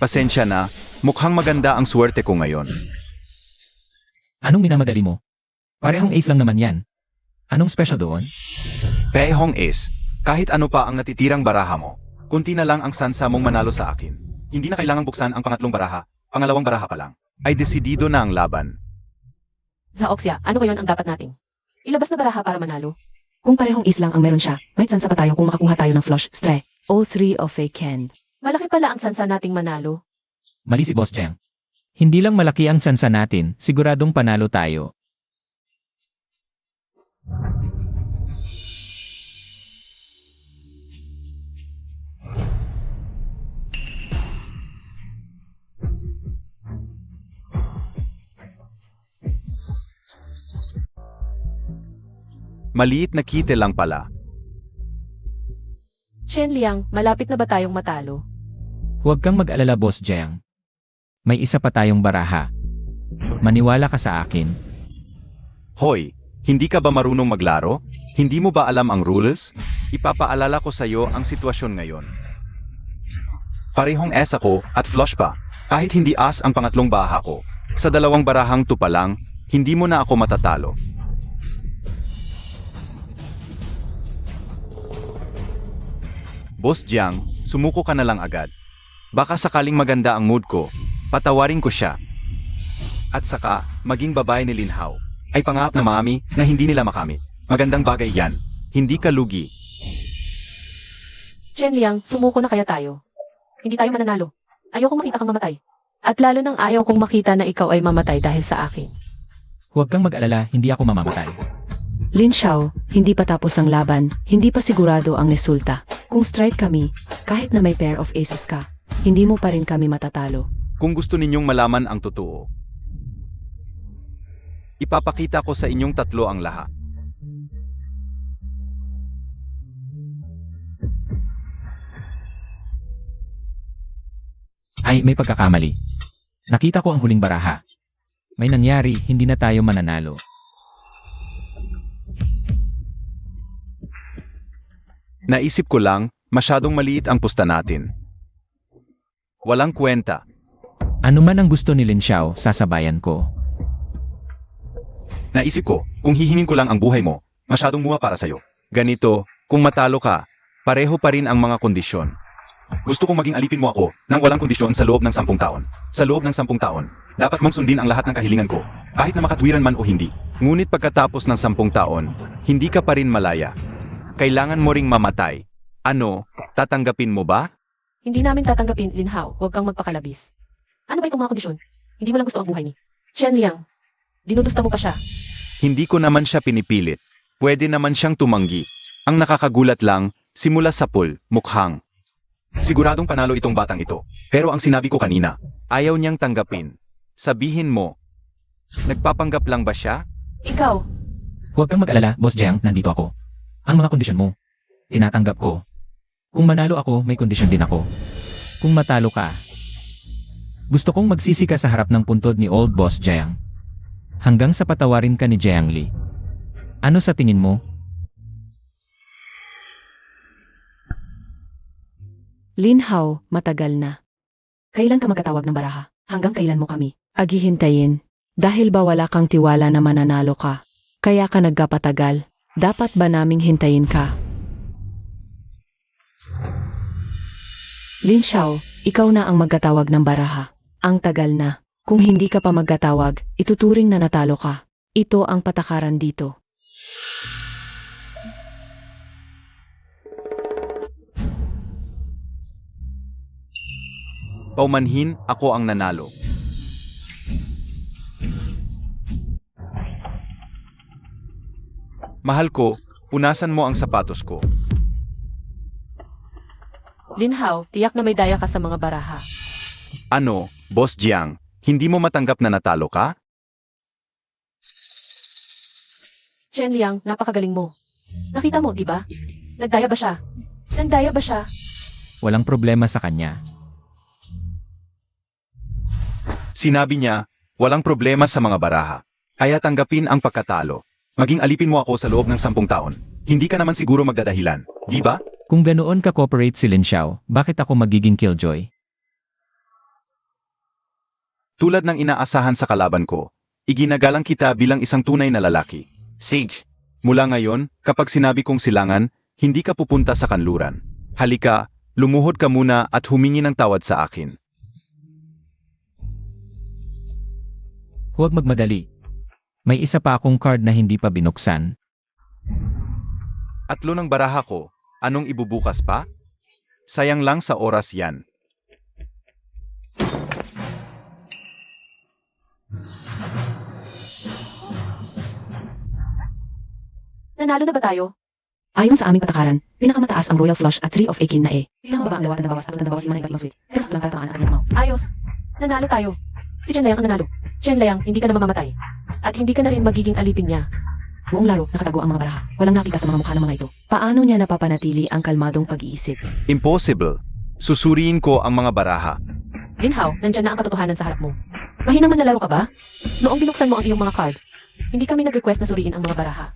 Pasensya na, mukhang maganda ang swerte ko ngayon. Anong minamadali mo? Parehong ace lang naman yan. Anong special doon? Pehong Ace, kahit ano pa ang natitirang baraha mo, kunti na lang ang sansa mong manalo sa akin. Hindi na kailangang buksan ang pangatlong baraha, pangalawang baraha pa lang. Ay desidido na ang laban. Sa Oxia, ano ngayon ang dapat natin? Ilabas na baraha para manalo. Kung parehong is lang ang meron siya, may tsansa pa tayo kung makakuha tayo ng flush stre. O 3 of a can. Malaki pala ang sansa nating manalo. Mali si Boss Jiang. Hindi lang malaki ang tsansa natin, siguradong panalo tayo. Maliit na kite lang pala. Chen Liang, malapit na ba tayong matalo? Huwag kang mag-alala, Boss Jiang. May isa pa tayong baraha. Maniwala ka sa akin. Hoy, hindi ka ba marunong maglaro? Hindi mo ba alam ang rules? Ipapaalala ko sa iyo ang sitwasyon ngayon. Parehong S ako at flush pa. Kahit hindi as ang pangatlong baha ko. Sa dalawang barahang tupa lang, hindi mo na ako matatalo. Boss Jiang, sumuko ka na lang agad. Baka sakaling maganda ang mood ko, patawarin ko siya. At saka, maging babae ni Lin Hao, ay pangarap na mami na hindi nila makamit. Magandang bagay yan. Hindi ka lugi. Chen Liang, sumuko na kaya tayo. Hindi tayo mananalo. Ayokong makita kang mamatay. At lalo nang ayaw kong makita na ikaw ay mamatay dahil sa akin. Huwag kang mag-alala, hindi ako mamamatay. Lin Xiao, hindi pa tapos ang laban, hindi pa sigurado ang resulta. Kung strike kami, kahit na may pair of aces ka, hindi mo pa rin kami matatalo. Kung gusto ninyong malaman ang totoo, ipapakita ko sa inyong tatlo ang lahat. Ay, may pagkakamali. Nakita ko ang huling baraha. May nangyari, hindi na tayo mananalo. Naisip ko lang, masyadong maliit ang pusta natin. Walang kwenta. Ano man ang gusto ni Lin Xiao, sasabayan ko. Naisip ko, kung hihingin ko lang ang buhay mo, masyadong mura para sa'yo. Ganito, kung matalo ka, pareho pa rin ang mga kondisyon. Gusto kong maging alipin mo ako nang walang kondisyon sa loob ng 10 taon. Sa loob ng 10 taon, dapat mong sundin ang lahat ng kahilingan ko, kahit na makatwiran man o hindi. Ngunit pagkatapos ng 10 taon, hindi ka pa rin malaya. Kailangan mo ring mamatay. Ano, tatanggapin mo ba? Hindi namin tatanggapin, Lin Hao. Huwag kang magpakalabis. Ano ba itong mga kondisyon? Hindi mo lang gusto ang buhay ni Chen Liang. Dinudusta mo pa siya. Hindi ko naman siya pinipilit. Pwede naman siyang tumanggi. Ang nakakagulat lang, simula sa pool, mukhang. Siguradong panalo itong batang ito. Pero ang sinabi ko kanina, ayaw niyang tanggapin. Sabihin mo, nagpapanggap lang ba siya? Ikaw, Huwag kang mag-alala, Boss Jiang, nandito ako. Ang mga kondisyon mo, tinatanggap ko. Kung manalo ako, may kondisyon din ako. Kung matalo ka, gusto kong magsisi ka sa harap ng puntod ni Old Boss Jiang. Hanggang sa patawarin ka ni Jiang Li. Ano sa tingin mo? Lin Hao, matagal na. Kailan ka magkatawag ng baraha? Hanggang kailan mo kami agihintayin? Dahil ba wala kang tiwala na mananalo ka? Kaya ka nagkapatagal? Dapat ba naming hintayin ka? Lin Xiao, ikaw na ang magkatawag ng baraha. Ang tagal na. Kung hindi ka pa magkatawag, ituturing na natalo ka. Ito ang patakaran dito. Paumanhin, ako ang nanalo. Mahal ko, Punasan mo ang sapatos ko. Linhaw, tiyak na may daya ka sa mga baraha. Ano, Boss Jiang, hindi mo matanggap na natalo ka? Chen Liang, napakagaling mo. Nakita mo, di ba? Nagdaya ba siya? Nagdaya ba siya? Walang problema sa kanya. Sinabi niya, walang problema sa mga baraha. Kaya tanggapin ang pagkatalo. Maging alipin mo ako sa loob ng 10 taon. Hindi ka naman siguro magdadahilan, di ba? Kung ganoon ka-cooperate si Lin Xiao, bakit ako magiging killjoy? Tulad ng inaasahan sa kalaban ko, iginagalang kita bilang isang tunay na lalaki. Sage, mula ngayon, kapag sinabi kong silangan, hindi ka pupunta sa kanluran. Halika, lumuhod ka muna at humingi ng tawad sa akin. Huwag magmadali. May isa pa akong card na hindi pa binuksan. Atlo ng baraha ko, anong ibubukas pa? Sayang lang sa oras yan. Nanalo na ba tayo? Ayon sa aming patakaran, pinakamataas ang Royal Flush at 3 of 18 na E. Pinakamababa ang lawat na nabawas at nabawas 5 na iba't ibang suite. Pero sa lang para tangaan ang kanyang mau. Ayos. Nanalo tayo. Si Chen Liang ang nanalo. Chen Liang, hindi ka na mamamatay. At hindi ka na rin magiging alipin niya. Buong laro, nakatago ang mga baraha. Walang nakita sa mga mukha ng mga ito. Paano niya napapanatili ang kalmadong pag-iisip? Impossible. Susuriin ko ang mga baraha. Linhaw, nandyan na ang katotohanan sa harap mo. Mahinang manlalaro ka ba? Noong binuksan mo ang iyong mga card, hindi kami nag-request na suriin ang mga baraha.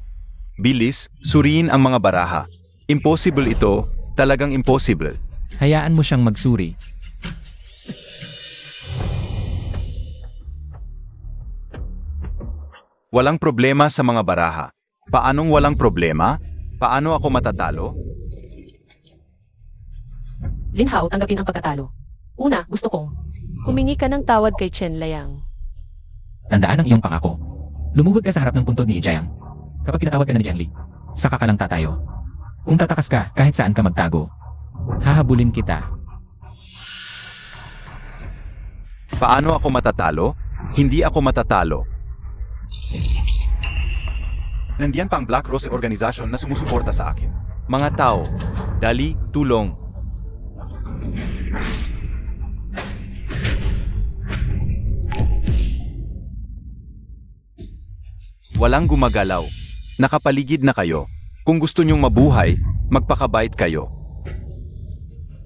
Bilis, suriin ang mga baraha. Impossible ito, talagang impossible. Hayaan mo siyang magsuri. Walang problema sa mga baraha. Paanong walang problema? Paano ako matatalo? Linhaw, tanggapin ang pagkatalo. Una, gusto kong humingi ka ng tawad kay Chen Liang. Tandaan ang iyong pangako. Lumuhod ka sa harap ng puntod ni Jiang. Kapag pinatawad ka na ni Jiang Li, saka ka lang tatayo. Kung tatakas ka, kahit saan ka magtago, hahabulin kita. Paano ako matatalo? Hindi ako matatalo. Nandiyan pa ang Black Rose Organization na sumusuporta sa akin. Mga tao, dali, tulong. Walang gumagalaw. Nakapaligid na kayo. Kung gusto nyong mabuhay, magpakabait kayo.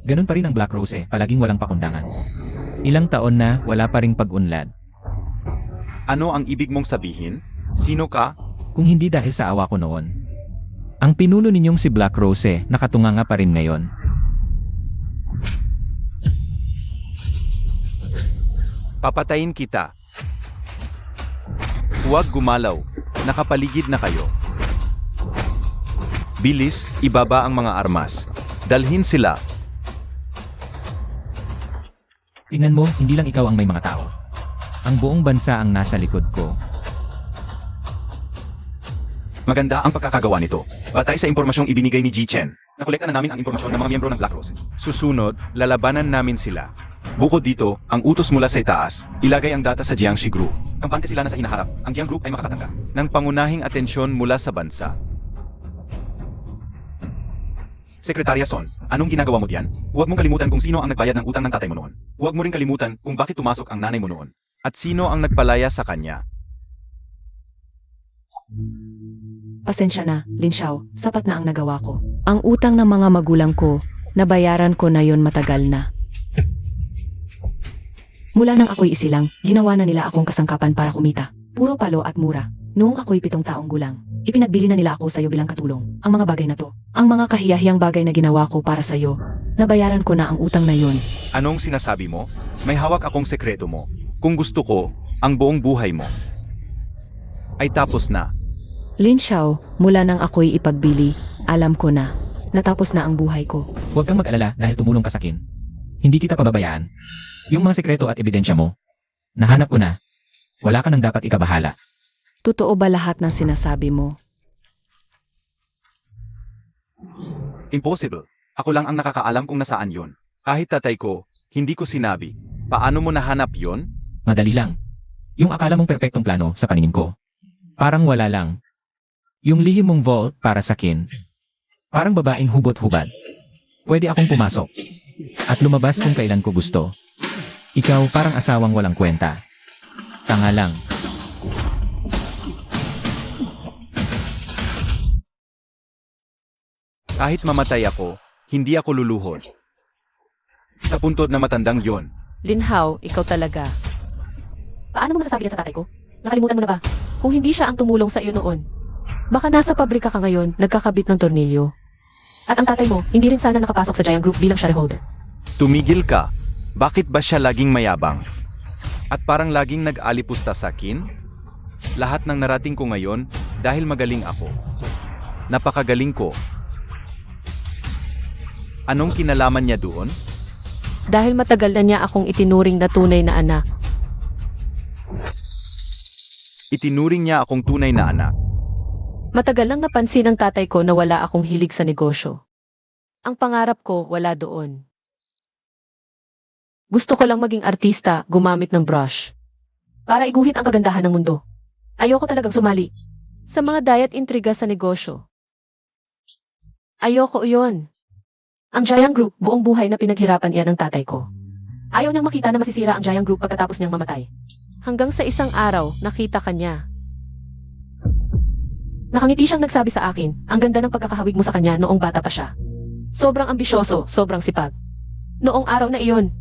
Ganun pa rin ang Black Rose, palaging walang pakundangan. Ilang taon na, wala pa ring pag-unlad. Ano ang ibig mong sabihin? Sino ka? Kung hindi dahil sa awa ko noon. Ang pinuno ninyong si Black Rose, nakatunganga pa rin ngayon. Papatayin kita. Huwag gumalaw. Nakapaligid na kayo. Bilis, ibaba ang mga armas. Dalhin sila. Tingnan mo, hindi lang ikaw ang may mga tao. Ang buong bansa ang nasa likod ko. Maganda ang pagkakagawa nito. Batay sa impormasyong ibinigay ni Ji Chen, nakolekta na namin ang impormasyon ng mga miyembro ng Black Rose. Susunod, lalabanan namin sila. Bukod dito, ang utos mula sa itaas, ilagay ang data sa Jiangxi Group. Kampante sila na sa hinaharap, ang Jiang Group ay makakatangka ng pangunahing atensyon mula sa bansa. Sekretarya Son, anong ginagawa mo diyan? Huwag mong kalimutan kung sino ang nagbayad ng utang ng tatay mo noon. Huwag mo rin kalimutan kung bakit tumasok ang nanay mo noon. At sino ang nagpalaya sa kanya. Pasensya na, Lin Xiao, sapat na ang nagawa ko. Ang utang ng mga magulang ko, nabayaran ko na yon matagal na. Mula nang ako'y isilang, ginawa na nila akong kasangkapan para kumita. Puro palo at mura. Noong ako'y 7 taong gulang, ipinagbili na nila ako sa'yo bilang katulong. Ang mga bagay na to, ang mga kahiyahiyang bagay na ginawa ko para sa'yo, nabayaran ko na ang utang na yon. Anong sinasabi mo? May hawak akong sekreto mo. Kung gusto ko, ang buong buhay mo ay tapos na. Lin Xiao, mula nang ako'y ipagbili, alam ko na, natapos na ang buhay ko. Huwag kang mag-alala dahil tumulong ka sa akin. Hindi kita pababayaan. Yung mga sekreto at ebidensya mo, nahanap ko na. Wala ka nang dapat ikabahala. Totoo ba lahat ng sinasabi mo? Impossible. Ako lang ang nakakaalam kung nasaan yon. Kahit tatay ko, hindi ko sinabi. Paano mo nahanap yon? Madali lang. Yung akala mong perpektong plano sa paningin ko. Parang wala lang. Yung lihim mong vault para sa kin. Parang babaeng hubot-hubad. Pwede akong pumasok. At lumabas kung kailan ko gusto. Ikaw parang asawang walang kwenta. Tanga lang. Kahit mamatay ako, hindi ako luluhod. Sa puntod na matandang yon, Linhaw, ikaw talaga. Paano mo masasabi yan sa tatay ko? Nakalimutan mo na ba? Kung hindi siya ang tumulong sa iyo noon, baka nasa pabrika ka ngayon, nagkakabit ng tornilyo. At ang tatay mo, hindi rin sana nakapasok sa Giant Group bilang shareholder. tumigil ka. Bakit ba siya laging mayabang? At parang laging nag-alipusta sa akin? Lahat ng narating ko ngayon, dahil magaling ako. Napakagaling ko. Anong kinalaman niya doon? Dahil matagal na niya akong itinuring na tunay na anak. Itinuring niya akong tunay na anak. Matagal lang napansin ng tatay ko na wala akong hilig sa negosyo. Ang pangarap ko, wala doon. Gusto ko lang maging artista, gumamit ng brush. Para iguhit ang kagandahan ng mundo. Ayoko talagang sumali sa mga diet intriga sa negosyo. Ayoko yon. Ang Giant Group, buong buhay na pinaghirapan iyan ng tatay ko. Ayaw niyang makita na masisira ang Giant Group pagkatapos niyang mamatay. Hanggang sa isang araw, nakita ka niya. Nakangiti siyang nagsabi sa akin, ang ganda ng pagkakahawig mo sa kanya noong bata pa siya. Sobrang ambisyoso, sobrang sipag. Noong araw na iyon,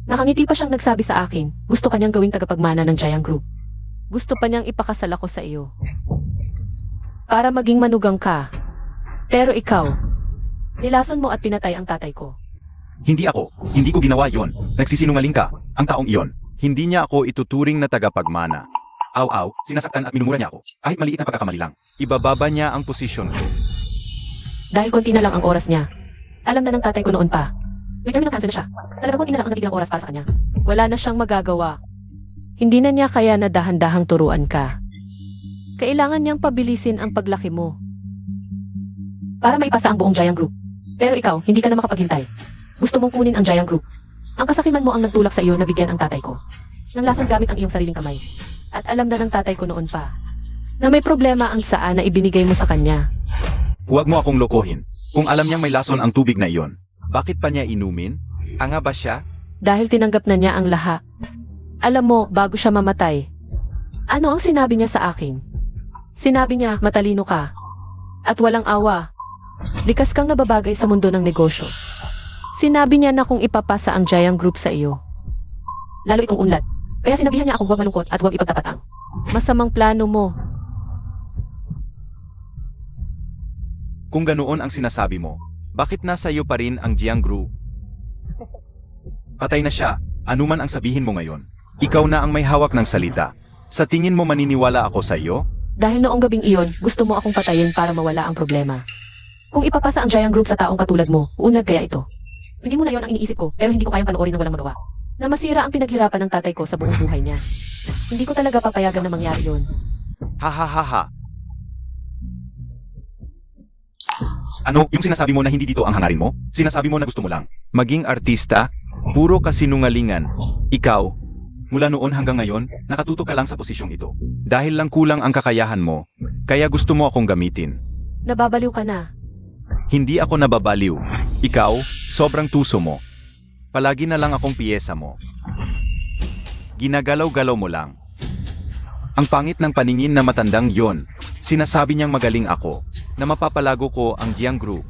nakangiti pa siyang nagsabi sa akin, gusto kanyang gawing tagapagmana ng Giant Group. Gusto pa niyang ipakasal ako sa iyo. Para maging manugang ka. Pero ikaw, nilason mo at pinatay ang tatay ko. Hindi ko ginawa yon. Nagsisinungaling ka, ang taong iyon. Hindi niya ako ituturing na tagapagmana. Aw-aw, sinasaktan at minumura niya ako. Kahit maliit na pagkakamali lang. Ibababa niya ang posisyon ko. Dahil konti na lang ang oras niya. Alam na ng tatay ko noon pa. May terminal cancer na siya. Talagang konti na lang ang natitirang oras para sa kanya. Wala na siyang magagawa. Hindi na niya kaya na dahan-dahang turuan ka. Kailangan niyang pabilisin ang paglaki mo. Para maipasa ang buong Giant Group. Pero ikaw, hindi ka na makapaghintay. Gusto mong kunin ang Giant Group. Ang kasakiman mo ang nagtulak sa iyo na bigyan ang tatay ko. Nang lasang gamit ang iyong sariling kamay. At alam na ng tatay ko noon pa. Na may problema ang saan na ibinigay mo sa kanya. Huwag mo akong lokohin. Kung alam niyang may lason ang tubig na iyon, bakit pa niya inumin? Anga ba siya? Dahil tinanggap na niya ang lahat. Alam mo, bago siya mamatay. Ano ang sinabi niya sa akin? Sinabi niya, matalino ka. At walang awa. Likas kang nababagay sa mundo ng negosyo. Sinabi niya na kung ipapasa ang Giant Group sa iyo. Lalo itong unlad. Kaya sinabihan niya akong huwag malungkot at huwag ipagtapatang. Masamang plano mo. Kung ganoon ang sinasabi mo, bakit nasa iyo pa rin ang Giant Group? Patay na siya, anuman ang sabihin mo ngayon. Ikaw na ang may hawak ng salita. Sa tingin mo maniniwala ako sa iyo? Dahil noong gabing iyon, gusto mo akong patayin para mawala ang problema. Kung ipapasa ang Giant Group sa taong katulad mo, unad kaya ito. Hindi mo na yon ang iniisip ko, pero hindi ko kayang panoorin ng walang magawa. Na masira ang pinaghirapan ng tatay ko sa buong buhay niya. Hindi ko talaga papayagan na mangyari yun. Ha ha ha ha. Ano, yung sinasabi mo na hindi dito ang hangarin mo? Sinasabi mo na gusto mo lang maging artista? Puro kasinungalingan. Ikaw, mula noon hanggang ngayon, nakatutok ka lang sa posisyong ito. Dahil lang kulang ang kakayahan mo, kaya gusto mo akong gamitin. Nababaliw ka na. Hindi ako nababaliw. Ikaw, sobrang tuso mo. Palagi na lang akong piyesa mo. Ginagalaw-galaw mo lang. Ang pangit ng paningin na matandang yon. Sinasabi niyang magaling ako, na mapapalago ko ang Giant Group.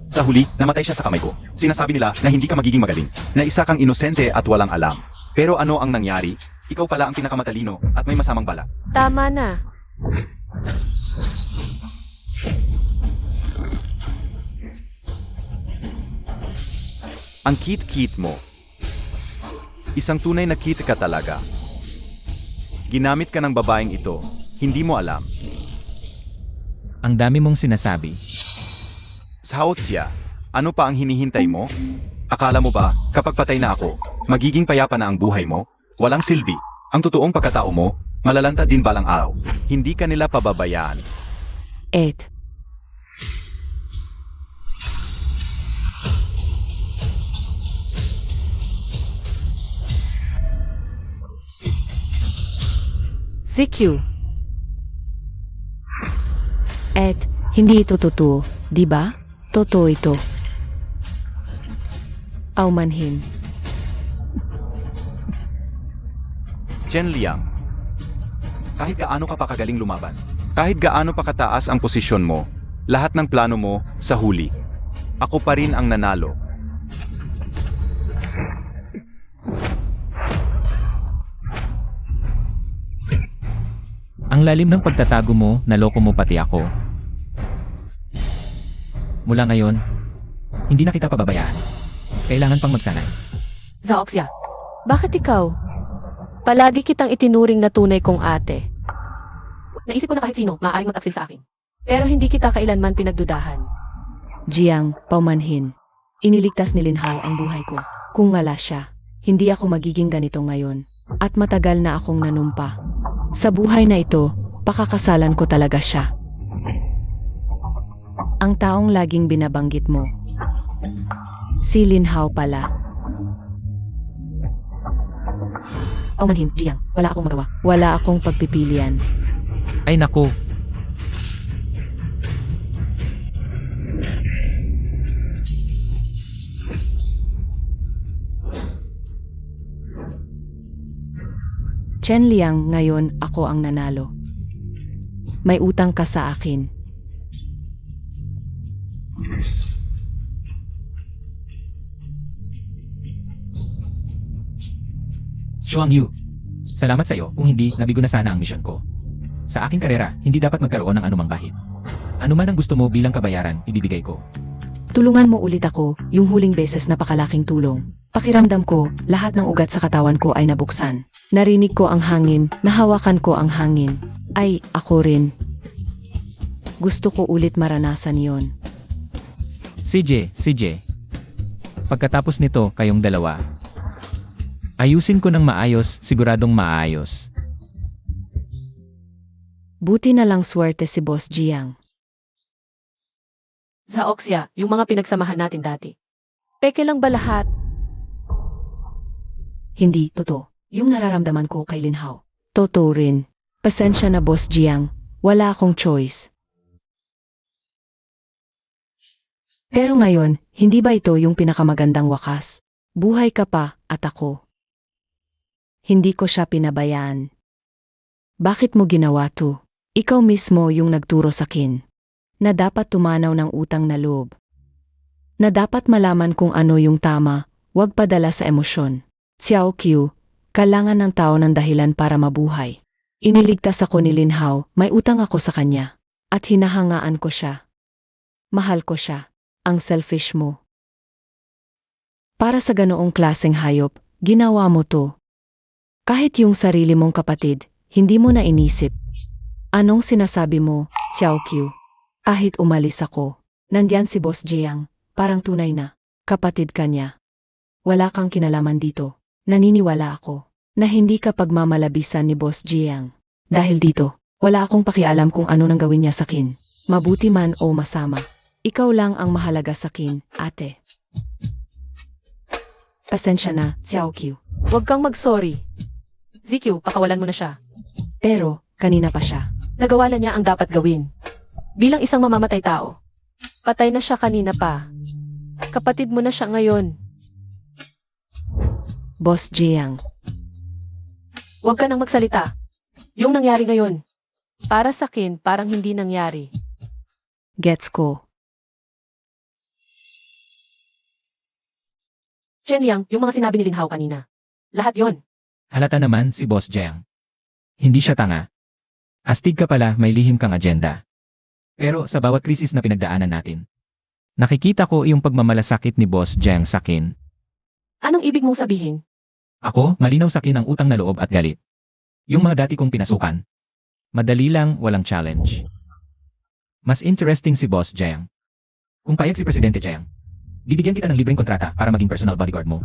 Sa huli, namatay siya sa kamay ko. Sinasabi nila na hindi ka magiging magaling, na isa kang inosente at walang alam. Pero ano ang nangyari? Ikaw pala ang pinakamatalino at may masamang balak. Tama na. Ang cute-cute mo. Isang tunay na cute ka talaga. Ginamit ka ng babaeng ito, hindi mo alam. Ang dami mong sinasabi. Sa siya, ano pa ang hinihintay mo? Akala mo ba, kapag patay na ako, magiging payapa na ang buhay mo? Walang silbi. Ang totoong pagkatao mo, malalanta din balang araw. Hindi ka nila pababayaan. Ed. CQ. At hindi ito totoo, di ba? Totoo ito. Aumanhin. Chen Liang, kahit gaano ka pa kagaling lumaban, kahit gaano pa kataas ang posisyon mo, lahat ng plano mo sa huli, ako pa rin ang nanalo. Ang lalim ng pagtatago mo, naloko mo pati ako. Mula ngayon, hindi na kita pababayaan. Kailangan pang magsanay. Zaoxia, bakit ikaw? Palagi kitang itinuring na tunay kong ate. Naisip ko na kahit sino maaaring magtaksil sa akin. Pero hindi kita kailanman pinagdudahan. Jiang, paumanhin. Iniligtas ni Linhao ang buhay ko. Kung wala siya, hindi ako magiging ganito ngayon. At matagal na akong nanumpa. Sa buhay na ito, pakakasalan ko talaga siya. Ang taong laging binabanggit mo. Si Linhao pala. Aumanhin, Jiang, wala akong magawa. Wala akong pagpipilian. Ay naku, Chen Liang, ngayon ako ang nanalo. May utang ka sa akin. Xuang Yu. Salamat sa iyo, kung hindi, nabigo na sana ang misyon ko. Sa aking karera, hindi dapat magkaroon ng anumang bahid. Ano man ang gusto mo bilang kabayaran, ibibigay ko. Tulungan mo ulit ako, yung huling beses napakalaking tulong. Pakiramdam ko, lahat ng ugat sa katawan ko ay nabuksan. Narinig ko ang hangin, nahawakan ko ang hangin. Ay, ako rin. Gusto ko ulit maranasan yon. CJ. Pagkatapos nito, kayong dalawa. Ayusin ko ng maayos, siguradong maayos. Buti na lang swerte si Boss Jiang. Zaoxia, yung mga pinagsamahan natin dati. Peke lang ba lahat? Hindi, totoo. Yung nararamdaman ko kay Linhao. Totoo rin. Pasensya na Boss Jiang, wala akong choice. Pero ngayon, hindi ba ito yung pinakamagandang wakas? Buhay ka pa, at ako. Hindi ko siya pinabayaan. Bakit mo ginawa to? Ikaw mismo yung nagturo sa akin. Na dapat tumanaw ng utang na loob. Na dapat malaman kung ano yung tama, wag padala sa emosyon. Xiao Qiu, kailangan ng tao ng dahilan para mabuhay. Iniligtas ako ni Linhao, may utang ako sa kanya. At hinahangaan ko siya. Mahal ko siya. Ang selfish mo. Para sa ganoong klaseng hayop, ginawa mo to. Kahit yung sarili mong kapatid, hindi mo na inisip. Anong sinasabi mo, Xiao Qiu? Kahit umalis ako, nandyan si Boss Jiang, parang tunay na, kapatid ka niya. Wala kang kinalaman dito. Naniniwala ako, na hindi ka pagmamalabisan ni Boss Jiang. Dahil dito, wala akong pakialam kung ano nang gawin niya sa akin. Mabuti man o masama. Ikaw lang ang mahalaga sa akin, ate. Pasensya na, Xiao Qiu. Huwag kang mag-sorry. ZQ, pakawalan mo na siya. Pero, kanina pa siya. Nagawa na niya ang dapat gawin. Bilang isang mamamatay tao. Patay na siya kanina pa. Kapatid mo na siya ngayon. Boss Jiang. Huwag ka nang magsalita. Yung nangyari ngayon. Para sa akin, parang hindi nangyari. Gets ko. Chen Liang, yung mga sinabi ni Linhao kanina. Lahat yon. Halata naman si Boss Jiang. Hindi siya tanga. Astig ka pala, may lihim kang agenda. Pero sa bawat krisis na pinagdaanan natin, nakikita ko yung pagmamalasakit ni Boss Jiang sa akin. Anong ibig mong sabihin? Ako, malinaw sa akin ang utang na loob at galit. Yung mga dati kong pinasukan. Madali lang, walang challenge. Mas interesting si Boss Jiang. Kung payag si Presidente Jiang, bibigyan kita ng libreng kontrata para maging personal bodyguard mo.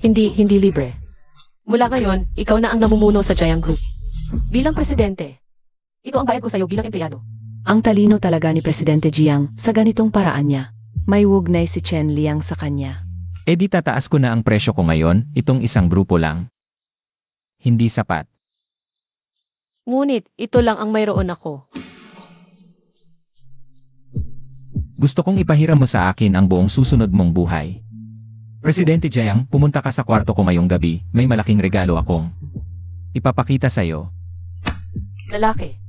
Hindi libre. Mula ngayon, ikaw na ang namumuno sa Jiang Group. Bilang presidente, ito ang bayad ko sa'yo bilang empleyado. Ang talino talaga ni Presidente Jiang sa ganitong paraan niya. May wugnay si Chen Liang sa kanya. E di tataas ko na ang presyo ko ngayon, itong isang grupo lang. Hindi sapat. Ngunit, ito lang ang mayroon ako. Gusto kong ipahiram mo sa akin ang buong susunod mong buhay. Presidente Jiang, pumunta ka sa kwarto ko ngayong gabi, may malaking regalo akong ipapakita sa'yo. Lalaki.